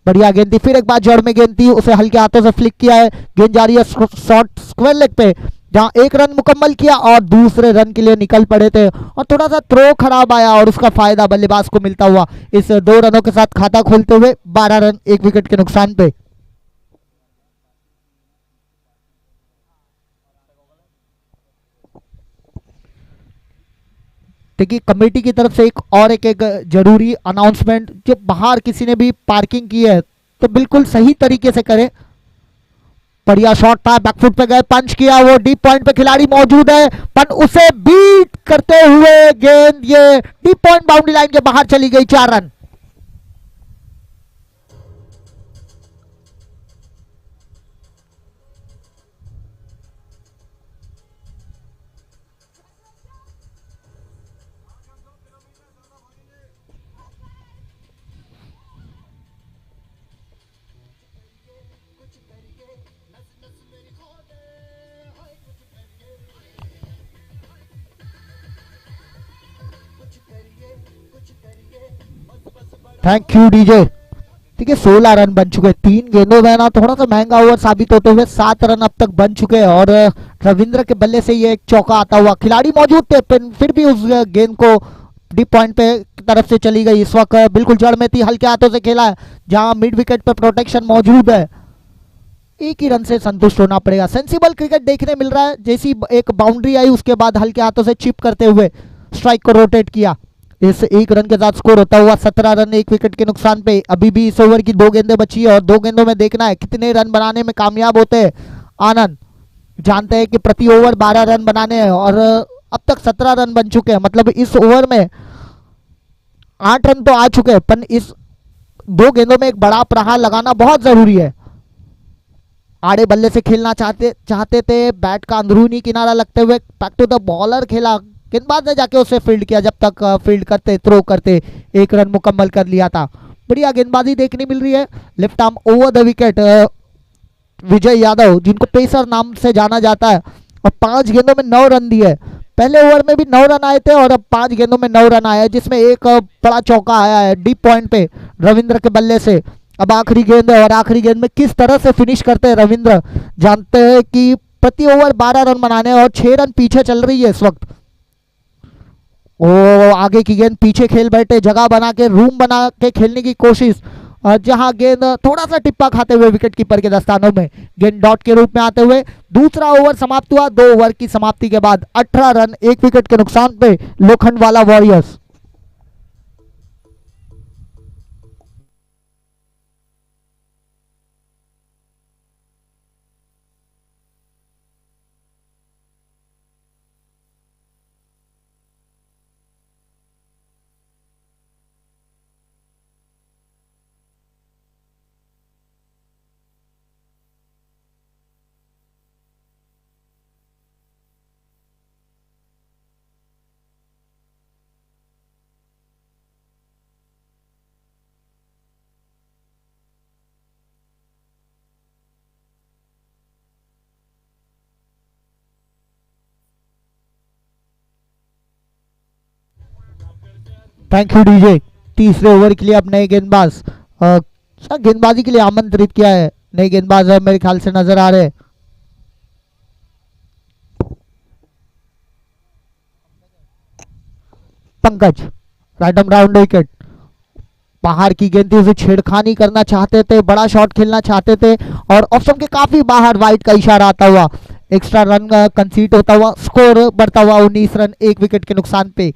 बढ़िया गेंद थी, फिर एक बार जड़ में गेंद थी, उसे हल्के हाथों से फ्लिक किया है, गेंद जा रही है शॉर्ट स्क्वायर लेग पे, जहां 1 रन मुकम्मल किया और दूसरे रन के लिए निकल पड़े थे और थोड़ा सा थ्रो खराब आया और उसका फायदा बल्लेबाज को मिलता हुआ। इस 2 रनों के साथ खाता खोलते हुए 12 रन 1 विकेट के नुकसान पे। देखिए, कमेटी की तरफ से एक जरूरी अनाउंसमेंट, जो बाहर किसी ने भी पार्किंग की है तो बिल्कुल सही तरीके से करें। बढ़िया शॉट था, बैकफुट पे गए, पंच किया, वो डीप पॉइंट पे खिलाड़ी मौजूद है, पर उसे बीट करते हुए गेंद ये डीप पॉइंट बाउंड्री लाइन के बाहर चली गई। 4 रन। Thank you DJ. ठीक है, 16 रन बन चुके हैं 3 गेंदों में ना, थोड़ा सा महंगा ओवर साबित होते हुए 7 रन अब तक बन चुके हैं। और रविंद्र के बल्ले से ये एक चौका आता हुआ, खिलाड़ी मौजूद थे फिर भी उस गेंद को डीप पॉइंट पे तरफ से चली गई। इस वक्त बिल्कुल जड़ में थी, हल्के हाथों से खेला है, जहां मिड विकेट पर प्रोटेक्शन मौजूद है। एक ही रन से संतुष्ट होना पड़ेगा। सेंसिबल क्रिकेट देखने मिल रहा है। जैसी एक बाउंड्री आई उसके बाद हल्के हाथों से चिप करते हुए स्ट्राइक को रोटेट किया। इस एक रन के साथ स्कोर होता हुआ 17 रन 1 विकेट के नुकसान पे। अभी भी इस ओवर की 2 गेंदें बची है और 2 गेंदों में देखना है कितने रन बनाने में कामयाब होते हैं आनंद। जानते हैं कि प्रति ओवर 12 रन बनाने हैं और अब तक 17 रन बन चुके हैं, मतलब इस ओवर में 8 रन तो आ चुके हैं, पर इस 2 गेंदों में एक बड़ा प्रहार लगाना बहुत जरूरी है। आड़े बल्ले से खेलना चाहते थे, बैट का अंदरूनी किनारा लगते हुए बैक टू द बॉलर खेला, गेंदबाज ने जाके उसे फील्ड किया। जब तक फील्ड करते थ्रो करते 1 रन मुकम्मल कर लिया था। बढ़िया गेंदबाजी देखने मिल रही है। Left arm over the wicket Vijay Yadav, जिनको पेसर नाम से जाना जाता है, और 5 गेंदों में 9 रन दिए। पहले ओवर में भी 9 रन आए थे और अब 5 गेंदों में 9 रन आए, जिसमें एक बड़ा चौका आया है डीप पॉइंट पे रविंद्र के बल्ले से। अब आखिरी गेंद है और आखिरी गेंद में किस तरह से फिनिश करते हैं रविंद्र। जानते हैं कि प्रति ओवर 12 रन बनाने और 6 रन पीछे चल रही है इस वक्त। ओ आगे की गेंद पीछे खेल बैठे, जगह बना के रूम बना के खेलने की कोशिश, जहां गेंद थोड़ा सा टिप्पा खाते हुए विकेट कीपर के दस्तानों में, गेंद डॉट के रूप में आते हुए दूसरा ओवर समाप्त हुआ। 2 ओवर की समाप्ति के बाद 18 रन 1 विकेट के नुकसान पे Lokhandwala warriors. Thank you DJ. तीसरे ओवर के लिए अब नए गेंदबाज गेंदबाजी के लिए आमंत्रित किया है। नए गेंदबाज मेरे ख्याल से नजर आ रहे हैं। Pankaj, right arm round wicket, बाहर की गेंद थी, उसे छेड़खानी करना चाहते थे, बड़ा शॉट खेलना चाहते थे और ऑप्शन के काफी बाहर वाइड का इशारा आता हुआ एक्स्ट्रा रन कंसीड होता हुआ, स्कोर बढ़ता हुआ 19 रन 1 विकेट के नुकसान पे।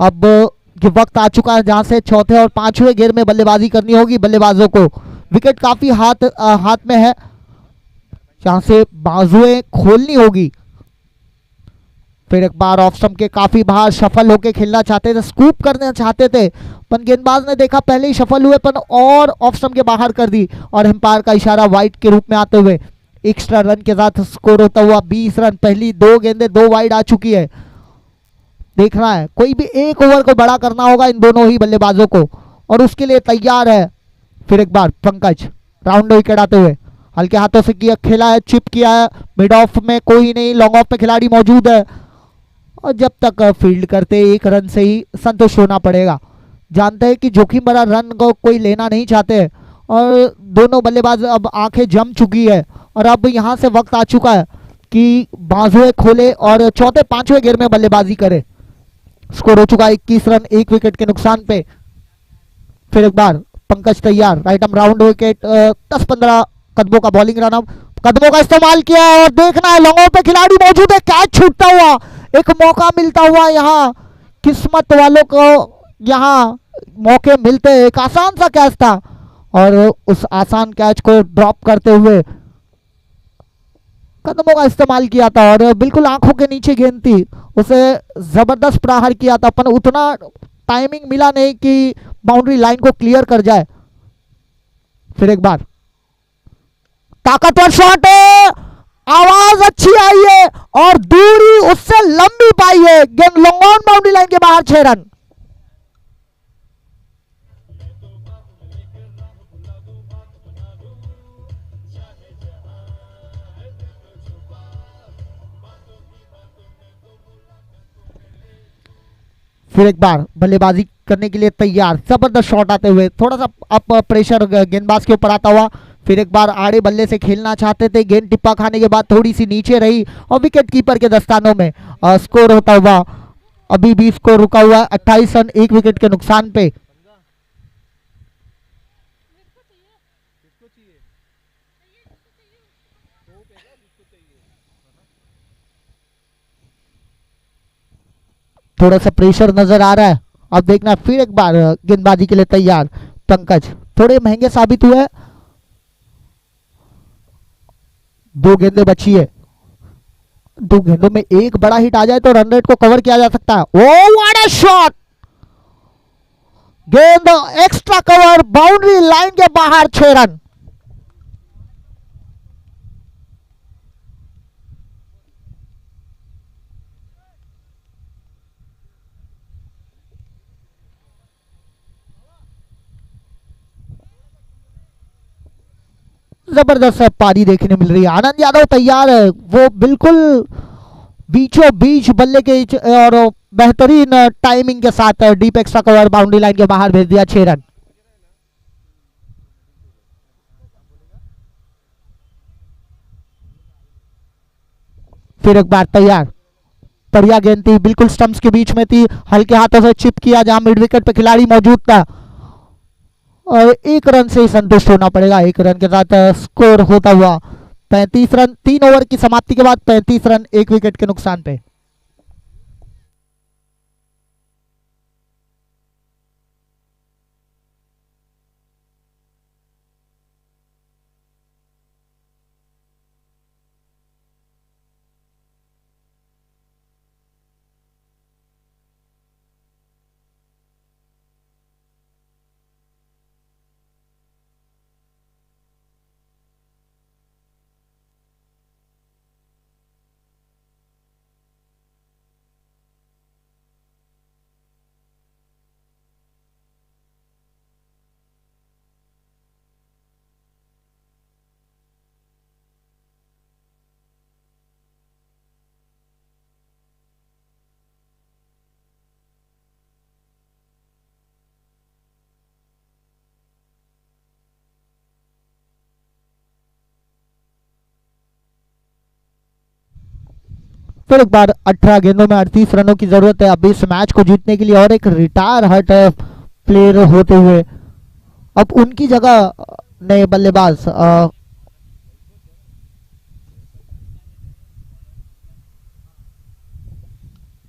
अब ये वक्त आ चुका है जहां से चौथे और 5वें गेयर में बल्लेबाजी करनी होगी बल्लेबाजों को। विकेट काफी हाथ में है, जहां से बाजुएं खोलनी होगी। फिर एक बार ऑफ स्टंप के काफी बाहर शफल होके खेलना चाहते थे, स्कूप करना चाहते थे, पर गेंदबाज ने देखा पहले ही शफल हुए पर और ऑफ स्टंप के बाहर कर दी और एम्पायर का इशारा वाइड के रूप में आते हुए एक्स्ट्रा रन के साथ स्कोर होता हुआ 20 रन। पहली 2 गेंदें 2 वाइड आ चुकी है। देखना है कोई भी एक ओवर को बड़ा करना होगा इन दोनों ही बल्लेबाजों को और उसके लिए तैयार है। फिर एक बार पंकज राउंड विकेट आते हुए हल्के हाथों से किया, खेला है, चिप किया है, मिड ऑफ में कोई नहीं, लॉन्ग ऑफ में खिलाड़ी मौजूद है और जब तक फील्ड करते 1 रन से ही संतुष्ट होना पड़ेगा। जानते हैं कि जोखिम भरा रन को कोई लेना नहीं चाहते और दोनों बल्लेबाज अब आंखें जम चुकी है और अब यहां से वक्त आ चुका है कि बाजुएं खोले और चौथे 5वें गेयर में बल्लेबाजी करे। स्कोर हो चुका है 21 रन 1 विकेट के नुकसान पे। फिर एक बार पंकज तैयार, राइट आर्म राउंड विकेट, 10-15 कदमों का बॉलिंग रन, कदमों का इस्तेमाल किया और देखना है लॉन्ग ऑफ पे खिलाड़ी मौजूद है, कैच छूटता हुआ, एक मौका मिलता हुआ। यहाँ किस्मत वालों को यहाँ मौके मिलते, एक आसान सा कैच था और उस आसान कैच को ड्रॉप करते हुए कदमों का इस्तेमाल किया था और बिल्कुल आंखों के नीचे गेंद थी, उसे जबरदस्त प्रहार किया था, पर उतना टाइमिंग मिला नहीं कि बाउंड्री लाइन को क्लियर कर जाए। फिर एक बार ताकतवर शॉट है, आवाज अच्छी आई है और दूरी उससे लंबी पाई है, गेंद लॉन्ग ऑन बाउंड्री लाइन के बाहर, 6 रन। फिर एक बार बल्लेबाजी करने के लिए तैयार। जबरदस्त शॉट आते हुए, थोड़ा सा अप प्रेशर गेंदबाज के ऊपर आता हुआ। फिर एक बार आड़े बल्ले से खेलना चाहते थे, गेंद टिप्पा खाने के बाद थोड़ी सी नीचे रही और विकेट कीपर के दस्तानों में स्कोर होता हुआ। अभी भी स्कोर रुका हुआ है 28 रन 1 विकेट के नुकसान पे। थोड़ा सा प्रेशर नजर आ रहा है। अब देखना फिर एक बार गेंदबाजी के लिए तैयार पंकज। थोड़े महंगे साबित हुए, 2 गेंदें बची है। 2 गेंदों में एक बड़ा हिट आ जाए तो रन रेट को कवर किया जा सकता है। Oh what a shot! गेंद एक्स्ट्रा कवर, बाउंड्री लाइन के बाहर, 6 रन। जबरदस्त पारी देखने मिल रही है। आनंद यादव तैयार है, वो बिल्कुल बीचों बीच बल्ले के और बेहतरीन टाइमिंग के साथ deep extra cover boundary line के बाहर भेज दिया, 6 रन। फिर एक बार तैयार, बढ़िया गेंद थी, बिल्कुल स्टंप्स के बीच में थी, हल्के हाथों से चिप किया जहां मिड विकेट पे खिलाड़ी मौजूद था और 1 रन से ही संतुष्ट होना पड़ेगा। 1 रन के साथ स्कोर होता हुआ 35 रन। 3 ओवर की समाप्ति के बाद 35 रन 1 विकेट के नुकसान पे। फिर एक बार 18 गेंदों में 38 रनों की जरूरत है अभी इस मैच को जीतने के लिए। और एक रिटायर हर्ट प्लेयर होते हुए अब उनकी जगह नए बल्लेबाज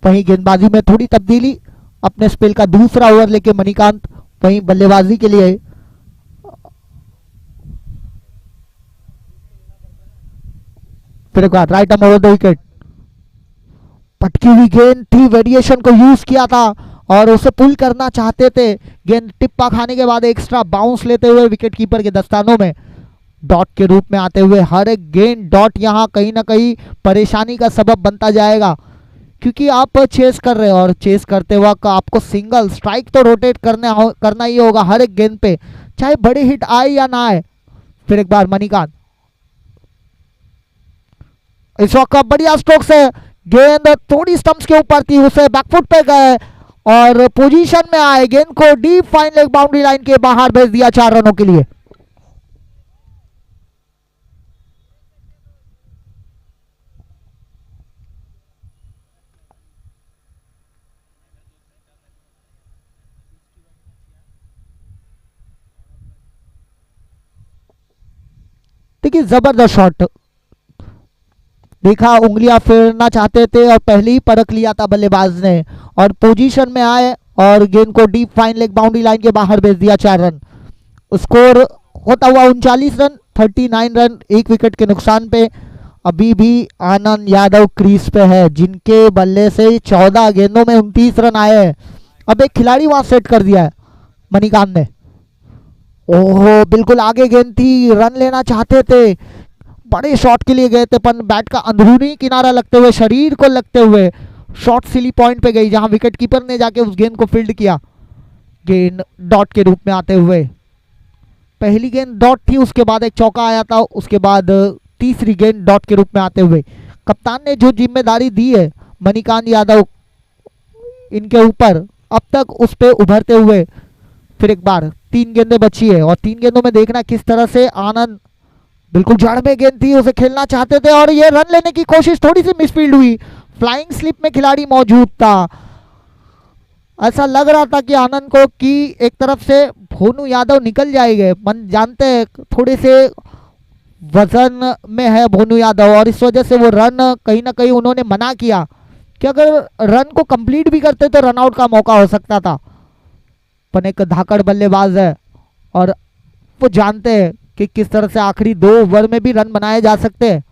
वहीं गेंदबाजी में थोड़ी तब्दीली, अपने स्पेल का दूसरा ओवर लेके मणिकांत वहीं बल्लेबाजी के लिए। फिर एक बार right arm over the wicket, पटकी हुई गेंद थी, वेरिएशन को यूज किया था और उसे पुल करना चाहते थे। गेंद टिप्पा खाने के बाद एक्स्ट्रा बाउंस लेते हुए विकेट कीपर के दस्तानों में डॉट के रूप में आते हुए। हर एक गेंद डॉट यहां कहीं ना कहीं परेशानी का सबब बनता जाएगा क्योंकि आप चेस कर रहे हो और चेस करते वक्त आपको सिंगल स्ट्राइक तो रोटेट करना ही होगा हर एक गेंद पे, चाहे बड़ी हिट आए या ना आए। फिर एक बार मणिकांत, इस वक्त बढ़िया स्ट्रोक से गेंद थोड़ी स्टंप्स के ऊपर थी, उसे बैकफुट पे गए और पोजीशन में आए, गेंद को deep fine leg boundary line के बाहर भेज दिया 4 रनों के लिए। देखिए जबरदस्त शॉट देखा, उंगलियां फेरना चाहते थे और पहले ही परख लिया था बल्लेबाज ने और पोजीशन में आए और गेंद को deep fine leg boundary line के बाहर भेज दिया 4 रन। स्कोर होता हुआ 39 रन 39 रन 1 विकेट के नुकसान पे। अभी भी आनंद यादव क्रीज पे है जिनके बल्ले से 14 गेंदों में 29 रन आए हैं। अब एक खिलाड़ी वहां सेट कर दिया है मणिकांत ने। ओहो बिल्कुल आगे गेंद थी, रन लेना चाहते थे, बड़े शॉट के लिए गए थे पर बैट का अंदरूनी किनारा लगते हुए, शरीर को लगते हुए शॉट सिली पॉइंट पे गई जहां विकेट कीपर ने जाके उस गेंद को फील्ड किया। गेंद डॉट के रूप में आते हुए, पहली गेंद डॉट थी, उसके बाद एक चौका आया था, उसके बाद तीसरी गेंद डॉट के रूप में आते हुए। कप्तान ने जो जिम्मेदारी दी है मणिकांत यादव इनके ऊपर, अब तक उस पे उभरते हुए। फिर एक बार 3 गेंदें बची है और 3 गेंदों में देखना किस तरह से आनंद, बिल्कुल जड़ में गेंद थी, उसे खेलना चाहते थे और ये रन लेने की कोशिश थोड़ी सी मिसफील्ड हुई। फ्लाइंग स्लिप में खिलाड़ी मौजूद था। ऐसा लग रहा था कि आनंद को कि एक तरफ से भोनू यादव निकल जाएंगे। मन जानते हैं थोड़े से वजन में है भोनू यादव और इस वजह से वो रन कहीं ना कहीं उन्होंने मना किया कि अगर रन को कंप्लीट भी करते तो रन आउट का मौका हो सकता था। पर एक धाकड़ बल्लेबाज है और वो जानते हैं कि किस तरह से आखिरी 2 ओवर में भी रन बनाए जा सकते हैं।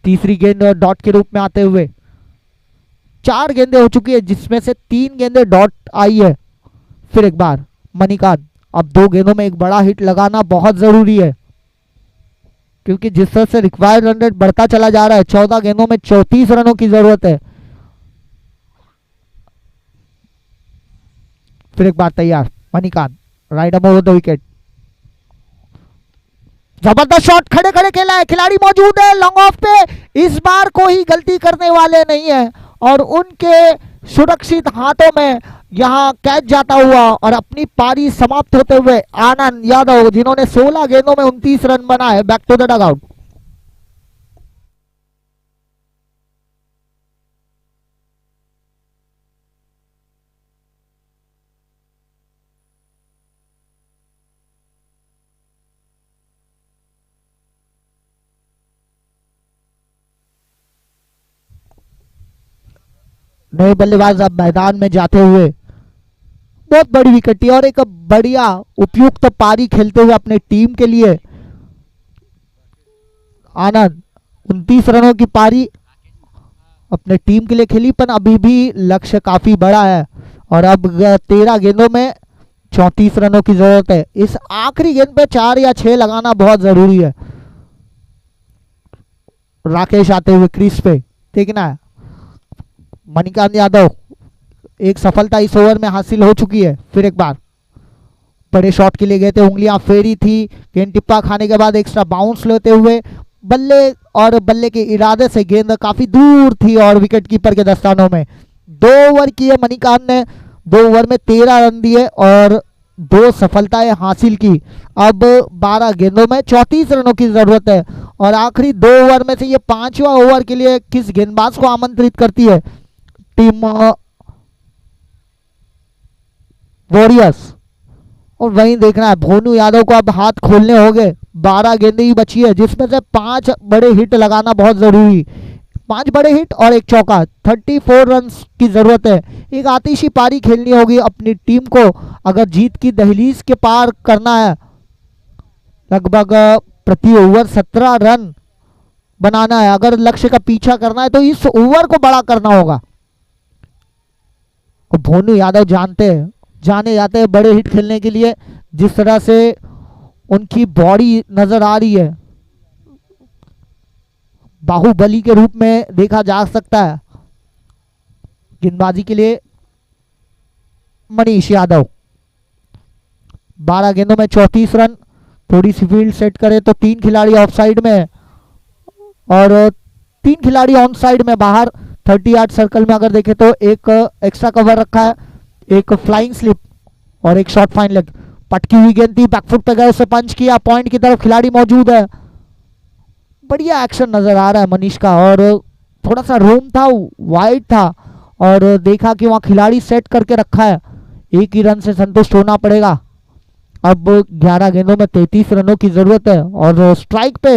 तीसरी गेंद डॉट के रूप में आते हुए 4 गेंदें हो चुकी है जिसमें से 3 गेंदें डॉट आई है। फिर एक बार मणिकांत, अब 2 गेंदों में एक बड़ा हिट लगाना बहुत जरूरी है क्योंकि जिस तरह से रिक्वायर्ड रन रेट बढ़ता चला जा रहा है, 14 गेंदों में 34 रनों की जरूरत है। फिर एक बार तैयार Manikant, right over the wicket. जबरदस्त शॉट, खड़े खड़े खेला है, खिलाड़ी मौजूद है लॉन्ग ऑफ पे। इस बार कोई गलती करने वाले नहीं है और उनके सुरक्षित हाथों में यहां कैच जाता हुआ और अपनी पारी समाप्त होते हुए आनंद यादव, जिन्होंने 16 गेंदों में 29 रन बनाए, बैक टू द डगआउट। नए बल्लेबाज अब मैदान में जाते हुए। बहुत बड़ी विकेट थी और एक बढ़िया उपयुक्त पारी खेलते हुए अपने टीम के लिए आनंद 29 रनों की पारी अपने टीम के लिए खेली, पर अभी भी लक्ष्य काफी बड़ा है और अब 13 गेंदों में 34 रनों की जरूरत है। इस आखिरी गेंद पे 4 या 6 लगाना बहुत जरूरी है। राकेश आते हुए क्रीज पे, देखना है मणिकांत यादव, एक सफलता इस ओवर में हासिल हो चुकी है। फिर एक बार बड़े शॉट के लिए गए थे, उंगलियां फेरी थी, गेंद टिप्पा खाने के बाद एक्स्ट्रा बाउंस लेते हुए बल्ले और बल्ले के इरादे से गेंद काफी दूर थी और विकेट कीपर के दस्तानों में। 2 ओवर किए मणिकांत ने, 2 ओवर में 13 रन दिए और 2 सफलताएं हासिल की। अब 12 गेंदों में 34 रनों की जरूरत है और आखिरी 2 ओवर में से ये 5वां ओवर के लिए किस गेंदबाज को आमंत्रित करती है टीम वॉरियर्स। और वहीं देखना है भोनू यादव को अब हाथ खोलने होंगे। 12 गेंदें ही बची है जिसमें से 5 बड़े हिट लगाना बहुत जरूरी। 5 बड़े हिट और एक चौका, 34 रन की जरूरत है। एक आतिशी पारी खेलनी होगी अपनी टीम को अगर जीत की दहलीज के पार करना है। लगभग प्रति ओवर 17 रन बनाना है। अगर लक्ष्य का पीछा करना है तो इस ओवर को बड़ा करना होगा। भोनू यादव जाने जाते हैं बड़े हिट खेलने के लिए। जिस तरह से उनकी बॉडी नजर आ रही है, बाहुबली के रूप में देखा जा सकता है। गेंदबाजी के लिए मनीष यादव, 12 गेंदों में 34 रन। थोड़ी सी फील्ड सेट करें तो 3 खिलाड़ी ऑफ साइड में और 3 खिलाड़ी ऑन साइड में बाहर। 38 सर्कल में अगर देखें तो एक एक्स्ट्रा कवर रखा है, एक फ्लाइंग स्लिप और एक शॉर्ट फाइन लेग। पटकी हुई गेंद थी, बैकफुट पे गए, उसे पंच किया, पॉइंट की तरफ खिलाड़ी मौजूद है। बढ़िया एक्शन नजर आ रहा है मनीष का और थोड़ा सा रूम था, वाइड था और देखा कि वहां खिलाड़ी सेट करके रखा है। एक ही रन से संतुष्ट होना पड़ेगा। अब 11 गेंदों में 33 रनों की जरूरत है और स्ट्राइक पे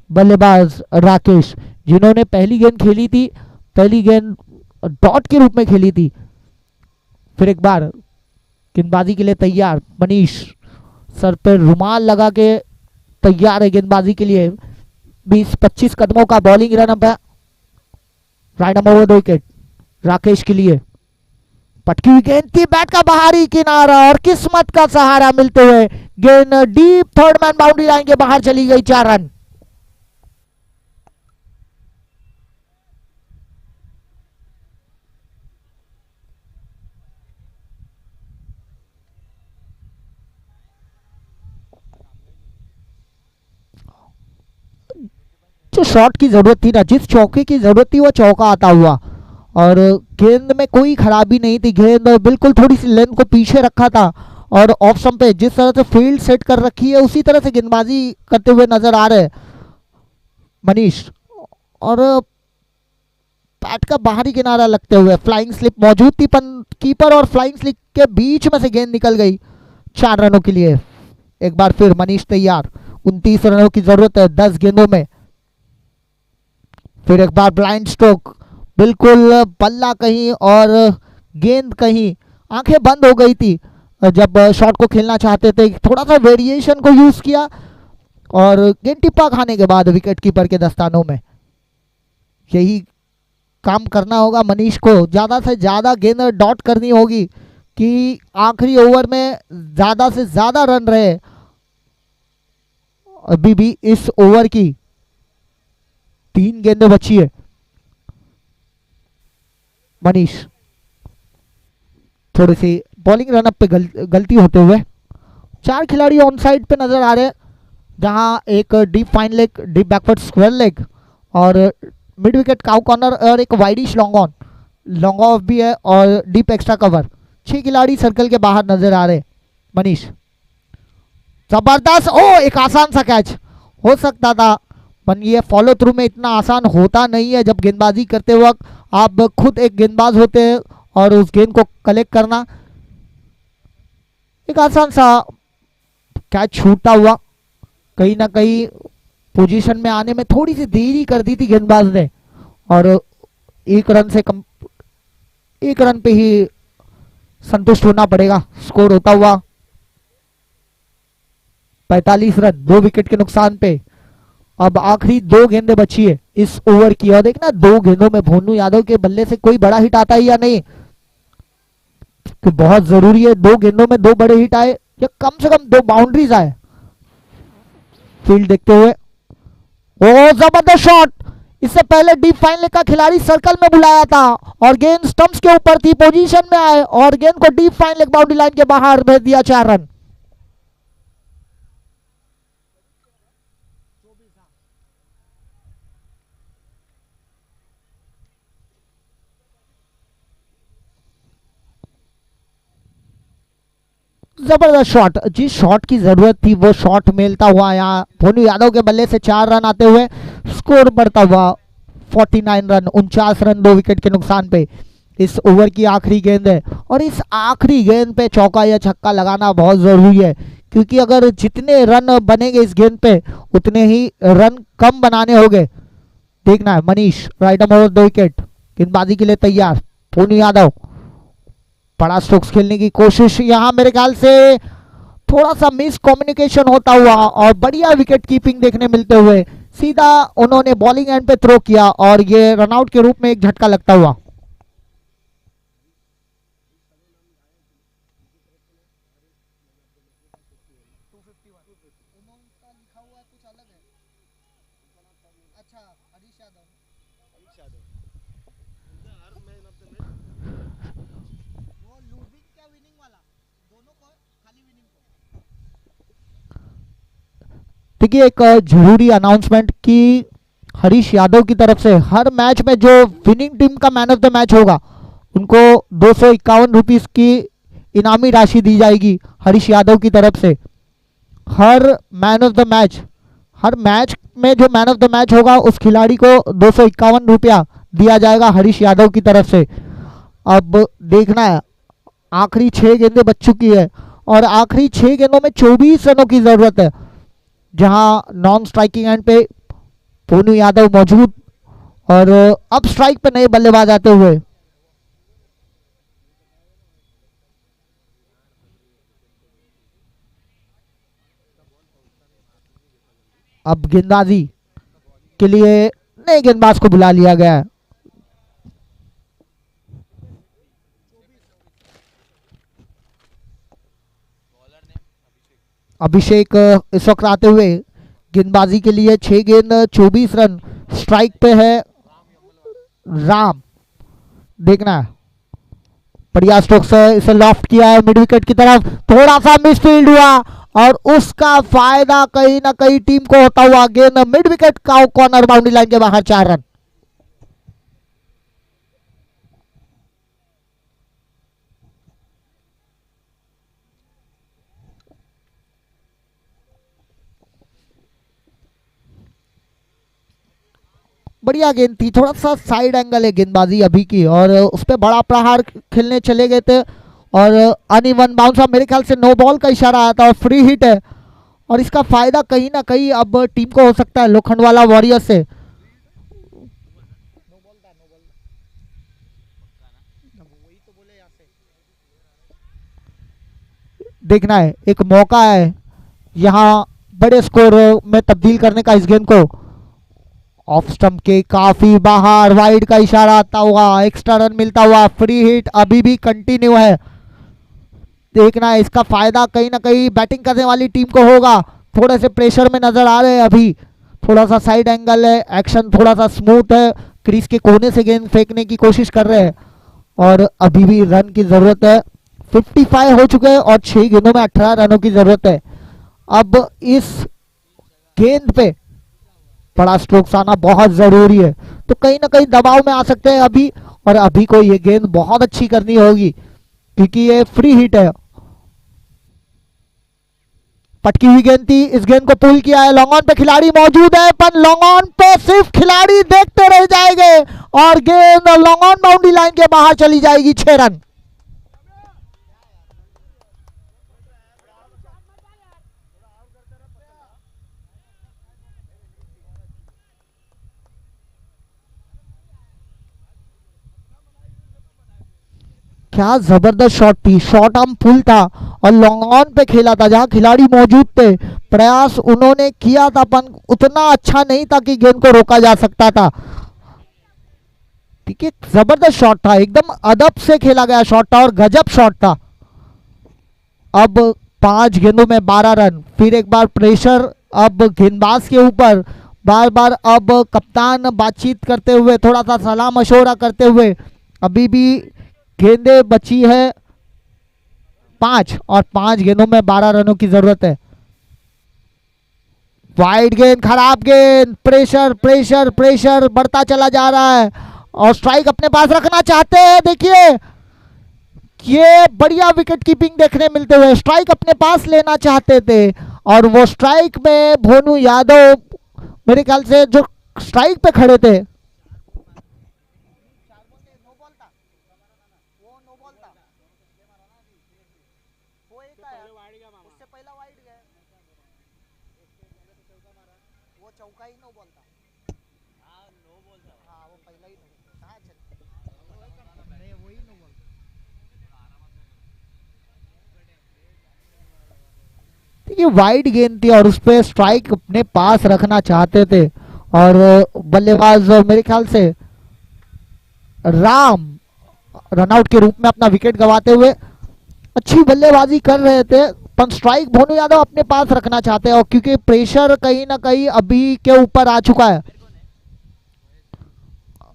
बल्लेबाज राकेश, जिन्होंने पहली गेंद खेली थी, पहली गेंद डॉट के रूप में खेली थी। फिर एक बार गेंदबाजी के लिए तैयार मनीष, सर पर रुमाल लगा के तैयार है गेंदबाजी के लिए। 20-25 कदमों का बॉलिंग रन अप है। Right over the wicket Rakesh के लिए। पटकी हुई गेंद थी, बैट का बाहरी किनारा और किस्मत का सहारा मिलते हुए गेंद deep third man boundary line के बाहर चली गई। 4 रन। जो शॉट की जरूरत थी ना, जिस चौके की जरूरत थी वो चौका आता हुआ और गेंद में कोई खराबी नहीं थी, गेंद बिल्कुल थोड़ी सी लेंथ को पीछे रखा था और ऑफ स्टंप पे जिस तरह से फील्ड सेट कर रखी है उसी तरह से गेंदबाजी करते हुए नजर आ रहे हैं मनीष। और बैट का बाहरी किनारा लगते हुए फ्लाइंग स्लिप मौजूद थी, कीपर और फ्लाइंग स्लिप के बीच में से गेंद निकल गई 4 रनों के लिए। एक बार फिर मनीष तैयार, 29 रनों की जरूरत है 10 गेंदों में। फिर एक बार ब्लाइंड स्ट्रोक, बिल्कुल बल्ला कहीं और गेंद कहीं, आंखें बंद हो गई थी जब शॉट को खेलना चाहते थे। थोड़ा सा वेरिएशन को यूज किया और गेंद टिप्पा खाने के बाद विकेट कीपर के दस्तानों में। यही काम करना होगा मनीष को, ज़्यादा से ज़्यादा गेंद डॉट करनी होगी कि आखिरी ओवर में ज़्यादा से ज़्यादा रन रहे। अभी भी इस ओवर की 3 गेंदें बची है। मनीष थोड़ी सी बॉलिंग रनअप पे गलती होते हुए 4 खिलाड़ी ऑन साइड पे नजर आ रहे हैं, जहां एक deep fine leg, deep backward square leg और मिड विकेट काउ कॉर्नर और एक वाइडिश लॉन्ग ऑफ भी है और डीप एक्स्ट्रा कवर। 6 खिलाड़ी सर्कल के बाहर नजर आ रहे हैं। मनीष जबरदस्त, ओ एक आसान सा कैच हो सकता था, पर ये फॉलो थ्रू में इतना आसान होता नहीं है। जब गेंदबाजी करते वक्त आप खुद एक गेंदबाज होते हैं और उस गेंद को कलेक्ट करना, एक आसान सा कैच छूटा हुआ। कहीं ना कहीं पोजीशन में आने में थोड़ी सी देरी कर दी थी गेंदबाज ने और 1 रन पे ही संतुष्ट होना पड़ेगा। स्कोर होता हुआ 45 रन 2 विकेट के नुकसान पे। अब आखिरी 2 गेंदें बची है इस ओवर की और देखना 2 गेंदों में भोनू यादव के बल्ले से कोई बड़ा हिट आता है या नहीं, तो बहुत जरूरी है 2 गेंदों में 2 बड़े हिट आए या कम से कम 2 बाउंड्रीज आए। फील्ड देखते हुए, ओ जबरदस्त शॉट, इससे पहले डीप फाइन लेग का खिलाड़ी सर्कल में बुलाया था और गेंद स्टंप्स के ऊपर थी, पोजीशन में आए और गेंद को deep fine leg boundary line के बाहर भेज दिया 4 रन। जबरदस्त शॉट, जिस शॉट की जरूरत थी वो शॉट मिलता हुआ यहाँ भोनू यादव के बल्ले से 4 रन आते हुए स्कोर बढ़ता हुआ 49 रन 49 रन 2 विकेट के नुकसान पे। इस ओवर की आखिरी गेंद है और इस आखिरी गेंद पे चौका या छक्का लगाना बहुत जरूरी है, क्योंकि अगर जितने रन बनेंगे इस गेंद पे उतने ही रन कम बनाने होंगे। देखना है Manish, right arm over 2 wicket, गेंदबाजी के लिए तैयार। भोनू यादव बड़ा स्ट्रोक्स खेलने की कोशिश, यहां मेरे ख्याल से थोड़ा सा मिस कम्युनिकेशन होता हुआ और बढ़िया विकेट कीपिंग देखने मिलते हुए सीधा उन्होंने बॉलिंग एंड पे थ्रो किया और ये रनआउट के रूप में एक झटका लगता हुआ। देखिए एक जरूरी अनाउंसमेंट कि हरीश यादव की तरफ से हर मैच में जो विनिंग टीम का मैन ऑफ द मैच होगा उनको 251 रुपीस की इनामी राशि दी जाएगी हरीश यादव की तरफ से। हर मैन ऑफ द मैच, हर मैच में जो मैन ऑफ द मैच होगा उस खिलाड़ी को 251 रुपया दिया जाएगा हरीश यादव की तरफ से। अब देखना है, आखिरी 6 गेंदें बच चुकी है और आखिरी 6 गेंदों में 24 रनों की जरूरत है, जहां नॉन स्ट्राइकिंग एंड पे भोनू यादव मौजूद और अब स्ट्राइक पे नए बल्लेबाज आते हुए। अब गेंदबाजी के लिए नए गेंदबाज को बुला लिया गया है। अभिषेक इस वक्त आते हुए गेंदबाजी के लिए 6 गेंद 24 रन, स्ट्राइक पे है राम। देखना है, बढ़िया स्ट्रोक से इसे लॉफ्ट किया है मिड विकेट की तरफ, थोड़ा सा मिसफील्ड हुआ और उसका फायदा कहीं ना कहीं टीम को होता हुआ। गेंद मिड विकेट का कॉर्नर बाउंड्री लाइन के बाहर 4 रन। बढ़िया गेंद थी, थोड़ा सा साइड एंगल है गेंदबाजी अभी की, और उस पर बड़ा प्रहार खेलने चले गए थे और अनइवन बाउंस, मेरे ख्याल से नो बॉल का इशारा आया था और फ्री हिट है। और इसका फायदा कहीं ना कहीं अब टीम को हो सकता है लोखंडवाला वॉरियर से। देखना है, एक मौका है यहाँ बड़े स्कोर में तब्दील करने का इस गेंद को। ऑफ स्टंप के काफी बाहर, वाइड का इशारा आता हुआ, एक्स्ट्रा रन मिलता हुआ, फ्री हिट अभी भी कंटिन्यू है। देखना है, इसका फायदा कहीं ना कहीं बैटिंग करने वाली टीम को होगा। थोड़े से प्रेशर में नजर आ रहे हैं अभी, थोड़ा सा साइड एंगल है, एक्शन थोड़ा सा स्मूथ है, क्रीज के कोने से गेंद फेंकने की कोशिश कर रहे हैं और अभी भी रन की जरूरत है। 55 हो चुके हैं और 6 गेंदों में 18 रनों की जरूरत है। अब इस गेंद पे बड़ा स्ट्रोक्स आना बहुत जरूरी है, तो कहीं ना कहीं दबाव में आ सकते हैं अभी, और अभी को ये गेंद बहुत अच्छी करनी होगी क्योंकि ये फ्री हिट है। पटकी हुई गेंद थी, इस गेंद को पुल किया है, लॉन्ग ऑन पे खिलाड़ी मौजूद है, पर लॉन्ग ऑन पे सिर्फ खिलाड़ी देखते रह जाएंगे और गेंद लॉन्ग ऑन बाउंड्री लाइन के बाहर चली जाएगी। 6 रन। क्या जबरदस्त शॉट थी, शॉर्ट आर्म फुल था और लॉन्ग ऑन पे खेला था जहां खिलाड़ी मौजूद थे। प्रयास उन्होंने किया था पर उतना अच्छा नहीं था कि गेंद को रोका जा सकता था। ठीक है, जबरदस्त शॉट था, एकदम अदब से खेला गया शॉट था और गजब शॉट था। अब 5 गेंदों में 12 रन, फिर एक बार प्रेशर अब गेंदबाज के ऊपर, बार बार अब कप्तान बातचीत करते हुए, थोड़ा सा सलाह मशवरा करते हुए। अभी भी गेंदें बची है 5 और 5 गेंदों में 12 रनों की जरूरत है। वाइड गेंद, खराब गेंद, प्रेशर प्रेशर प्रेशर बढ़ता चला जा रहा है और स्ट्राइक अपने पास रखना चाहते हैं। देखिए ये बढ़िया विकेट कीपिंग देखने मिलते हुए, स्ट्राइक अपने पास लेना चाहते थे और वो स्ट्राइक में भोनू यादव मेरे ख्याल से जो स्ट्राइक पे खड़े थे, ये वाइड गेंद थी और उस पर स्ट्राइक अपने पास रखना चाहते थे और बल्लेबाज मेरे ख्याल से राम रनआउट के रूप में अपना विकेट गंवाते हुए अच्छी बल्लेबाजी कर रहे थे, पर स्ट्राइक भोनू यादव अपने पास रखना चाहते हैं और क्योंकि प्रेशर कहीं ना कहीं अभी के ऊपर आ चुका है।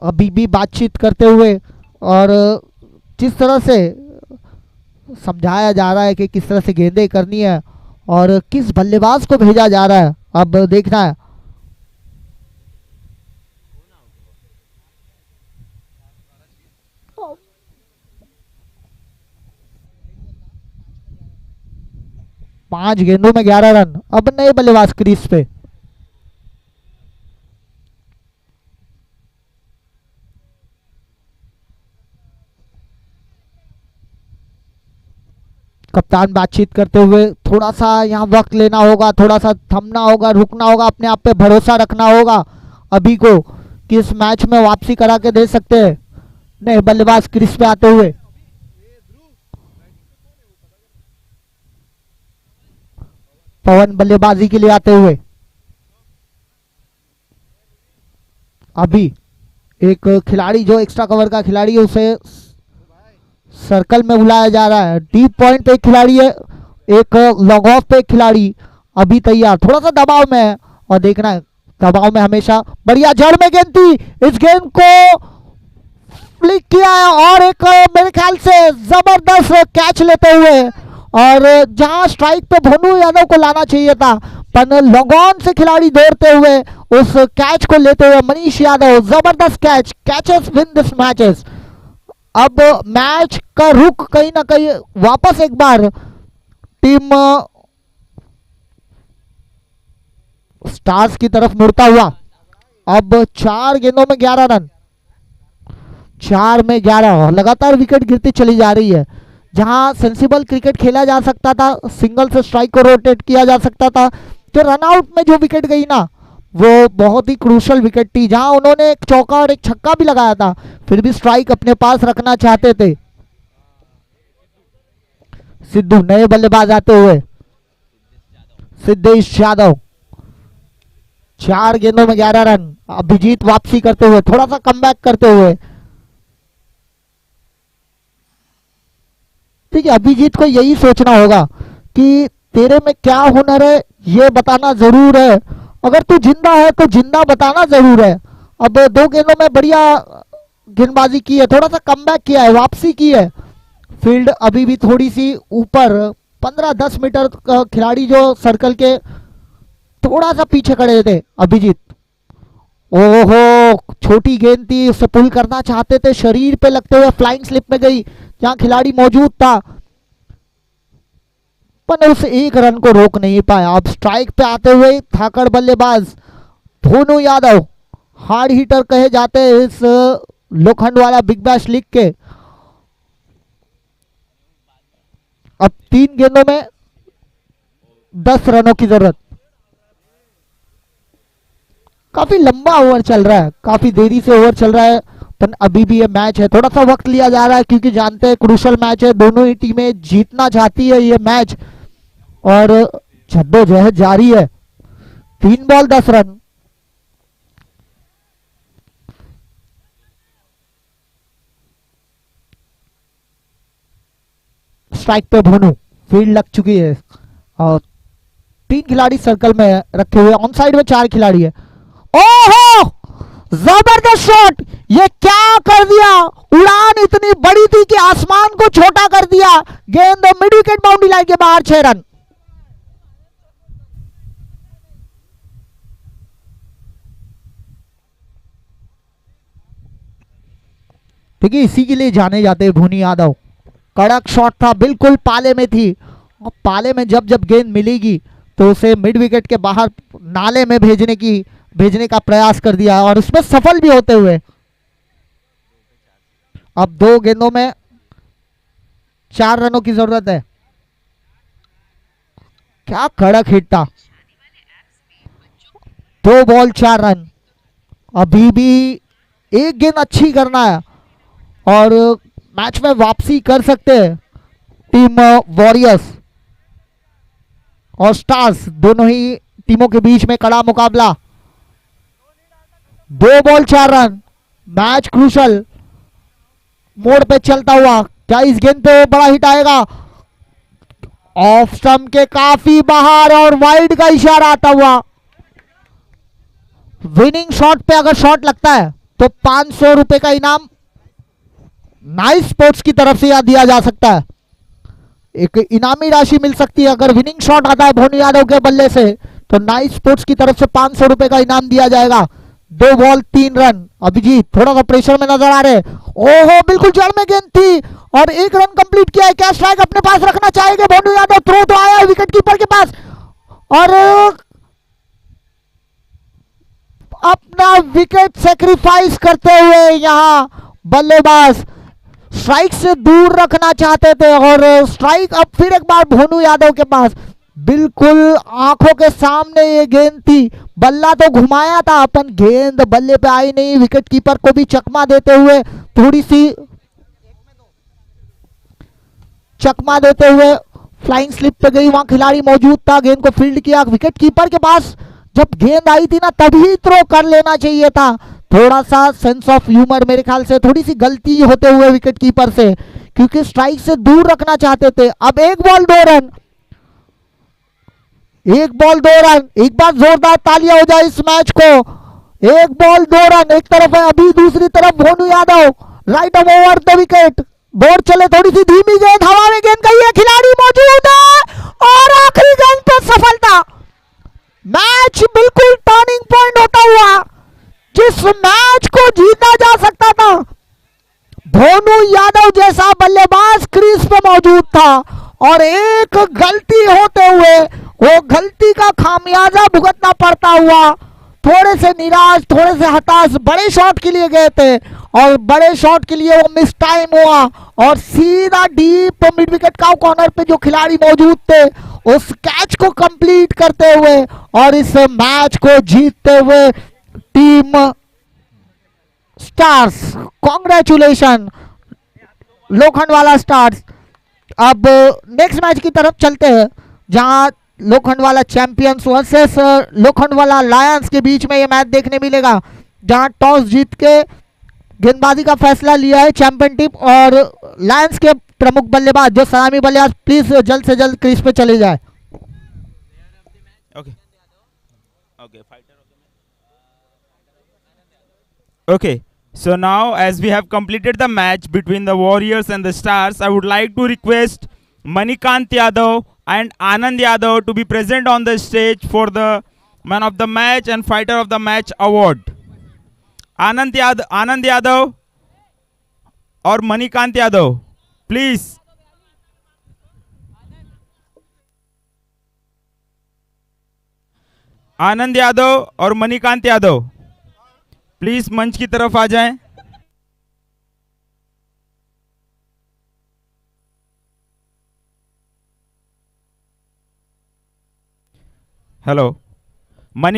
अभी भी बातचीत करते हुए और जिस तरह से समझाया जा रहा है कि किस तरह से गेंदें करनी है और किस बल्लेबाज को भेजा जा रहा है, अब देखना है। पांच गेंदों में 11 रन, अब नए बल्लेबाज क्रीज पे। कप्तान बातचीत करते हुए, थोड़ा सा यहाँ वक्त लेना होगा, थोड़ा सा थमना होगा, रुकना होगा, अपने आप पे भरोसा रखना होगा अभी को कि इस मैच में वापसी करा के दे सकते हैं। नए बल्लेबाज क्रीज पे आते हुए पवन बल्लेबाजी के लिए आते हुए, अभी एक खिलाड़ी जो एक्स्ट्रा कवर का खिलाड़ी है उसे सर्कल में बुलाया जा रहा है। डीप पॉइंट पे एक खिलाड़ी है, एक लॉन्ग ऑफ पे एक खिलाड़ी अभी तैयार, थोड़ा सा दबाव में है और देखना है दबाव में हमेशा बढ़िया जड़ में गेंद थी, इस गेंद को फ्लिक किया है और एक मेरे ख्याल से जबरदस्त कैच लेते हुए, और जहां स्ट्राइक पे भोनू यादव को लाना चाहिए था पर लॉन्ग ऑन से खिलाड़ी दौड़ते हुए उस कैच को लेते हुए मनीष यादव, जबरदस्त catch, catches win this matches. अब मैच का रुख कहीं ना कहीं वापस एक बार टीम स्टार्स की तरफ मुड़ता हुआ। अब 4 गेंदों में 11 रन, 4 में 11, लगातार विकेट गिरती चली जा रही है। जहां सेंसिबल क्रिकेट खेला जा सकता था, सिंगल से स्ट्राइक को रोटेट किया जा सकता था, तो रनआउट में जो विकेट गई ना वो बहुत ही क्रूशल विकेट थी, जहां उन्होंने एक चौका और एक छक्का भी लगाया था, फिर भी स्ट्राइक अपने पास रखना चाहते थे। सिद्धू नए बल्लेबाज आते हुए, सिद्धेश यादव, 4 गेंदों में 11 रन। अभिजीत वापसी करते हुए, थोड़ा सा कमबैक करते हुए। ठीक है, अभिजीत को यही सोचना होगा कि तेरे में क्या हुनर है ये बताना जरूर है, अगर तू जिंदा है तो जिंदा बताना जरूर है। अब 2 गेंदों में बढ़िया गेंदबाजी की है, थोड़ा सा कमबैक किया है, वापसी की है। फील्ड अभी भी थोड़ी सी ऊपर, 15-10 मीटर का खिलाड़ी जो सर्कल के थोड़ा सा पीछे खड़े थे अभिजीत। ओहो, छोटी गेंद थी, उसे पुल करना चाहते थे, शरीर पे लगते हुए फ्लाइंग स्लिप में गई जहां खिलाड़ी मौजूद था, पर उस एक रन को रोक नहीं पाया। अब स्ट्राइक पे आते हुए थाकड़ बल्लेबाज भोनू यादव, हार्ड हिटर कहे जाते हैं इस लोखंड वाला बिग बैश लीग के। अब 3 गेंदों में 10 रनों की जरूरत। काफी लंबा ओवर चल रहा है, काफी देरी से ओवर चल रहा है, पर अभी भी ये मैच है, थोड़ा सा वक्त लिया जा रहा है क्योंकि जानते हैं क्रूशल मैच है, दोनों ही टीमें जीतना चाहती है ये मैच और जद्दोजहद जारी है। 3 बॉल 10 रन। स्ट्राइक पे भोनू, फील्ड लग चुकी है और 3 खिलाड़ी सर्कल में रखे हुए, ऑन साइड में 4 खिलाड़ी है। ओहो, जबरदस्त शॉट, ये क्या कर दिया, उड़ान इतनी बड़ी थी कि आसमान को छोटा कर दिया। गेंद मिड विकेट बाउंड्री लाइन के बाहर, 6 रन। ठीक है, इसी के लिए जाने जाते हैं भोनू यादव। कड़क शॉट था, बिल्कुल पाले में थी, और पाले में जब जब गेंद मिलेगी तो उसे मिड विकेट के बाहर नाले में भेजने का प्रयास कर दिया और उसमें सफल भी होते हुए। अब 2 गेंदों में 4 रनों की जरूरत है। क्या कड़क हिट था, 2 बॉल 4 रन। अभी भी एक गेंद अच्छी करना है और मैच में वापसी कर सकते हैं टीम वॉरियर्स और स्टार्स, दोनों ही टीमों के बीच में कड़ा मुकाबला। 2 बॉल 4 रन, मैच क्रूशल मोड़ पे चलता हुआ। क्या इस गेंद पे बड़ा हिट आएगा, ऑफ स्टंप के काफी बाहर और वाइड का इशारा आता हुआ। विनिंग शॉट पे अगर शॉट लगता है तो 500 रुपए का इनाम नाइस स्पोर्ट्स की तरफ से दिया जा सकता है, एक इनामी राशि मिल सकती है। अगर विनिंग शॉट आता है भोनू यादव के बल्ले से तो नाइस स्पोर्ट्स की तरफ से 500 रुपए का इनाम दिया जाएगा। 2 बॉल 3 रन। अभिजीत थोड़ा सा प्रेशर में नजर आ रहे। ओहो, बिल्कुल जड़ में गेंद थी और 1 रन कंप्लीट किया है। क्या स्ट्राइक अपने पास रखना चाहेंगे भोनू यादव? थ्रो तो आया है विकेट कीपर के पास और अपना विकेट सेक्रीफाइस करते हुए यहां बल्लेबाज स्ट्राइक से दूर रखना चाहते थे और स्ट्राइक अब फिर एक बार भोनू यादव के पास। बिल्कुल आंखों के सामने ये गेंद थी, बल्ला तो घुमाया था अपन, गेंद बल्ले पे आई नहीं। विकेट कीपर को भी चकमा देते हुए, थोड़ी सी चकमा देते हुए फ्लाइंग स्लिप पे गई, वहां खिलाड़ी मौजूद था, गेंद को फील्ड किया। विकेट कीपर के पास जब गेंद आई थी ना तभी थ्रो कर लेना चाहिए था। थोड़ा सा सेंस ऑफ ह्यूमर मेरे ख्याल से, थोड़ी सी गलती होते हुए विकेट कीपर से, क्योंकि स्ट्राइक से दूर रखना चाहते थे। अब 1 बॉल 2 रन, 1 बॉल 2 रन। एक बार जोरदार तालियां हो जाए इस मैच को। 1 बॉल 2 रन, एक तरफ है अभी, दूसरी तरफ भोनू Yadav, right of over the wicket. Board चले, थोड़ी सी धीमी गेंद, हवा में गेंद गई है, खिलाड़ी मौजूद है और आखिरी गेंद पर सफलता। मैच बिल्कुल टर्निंग पॉइंट होता हुआ, जिस मैच को जीता जा सकता था, भोनू यादव जैसा बल्लेबाज क्रीज पे मौजूद था और एक गलती होते हुए वो गलती का खामियाजा भुगतना पड़ता हुआ थोड़े से निराश, थोड़े से हताश, बड़े शॉट के लिए गए थे और बड़े शॉट के लिए वो मिस टाइम हुआ और सीधा डीप मिड विकेट का कॉर्नर पे जो खिलाड़ी मौजूद थे उस कैच को कंप्लीट करते हुए और इस मैच को जीतते हुए team stars, congratulation Lokhandwala stars. अब नेक्स्ट मैच की तरफ चलते हैं जहां Lokhandwala champions versus Lokhandwala Lions के बीच में ये मैच देखने मिलेगा, जहां टॉस जीत के गेंदबाजी का फैसला लिया है चैंपियन टीम और लायंस के प्रमुख बल्लेबाज जो सलामी बल्लेबाज प्लीज जल्द से जल्द क्रीज पे चले जाए। Okay. Okay. Okay. So now, as we have completed the match between the Warriors and the Stars, I would like to request Manikant Yadav and Anand Yadav to be present on the stage for the Man of the Match and Fighter of the Match award. Anand Yadav और Manikant Yadav, please. Anand Yadav और Manikant Yadav please मंच की तरफ आ जाएं। Hello, मणि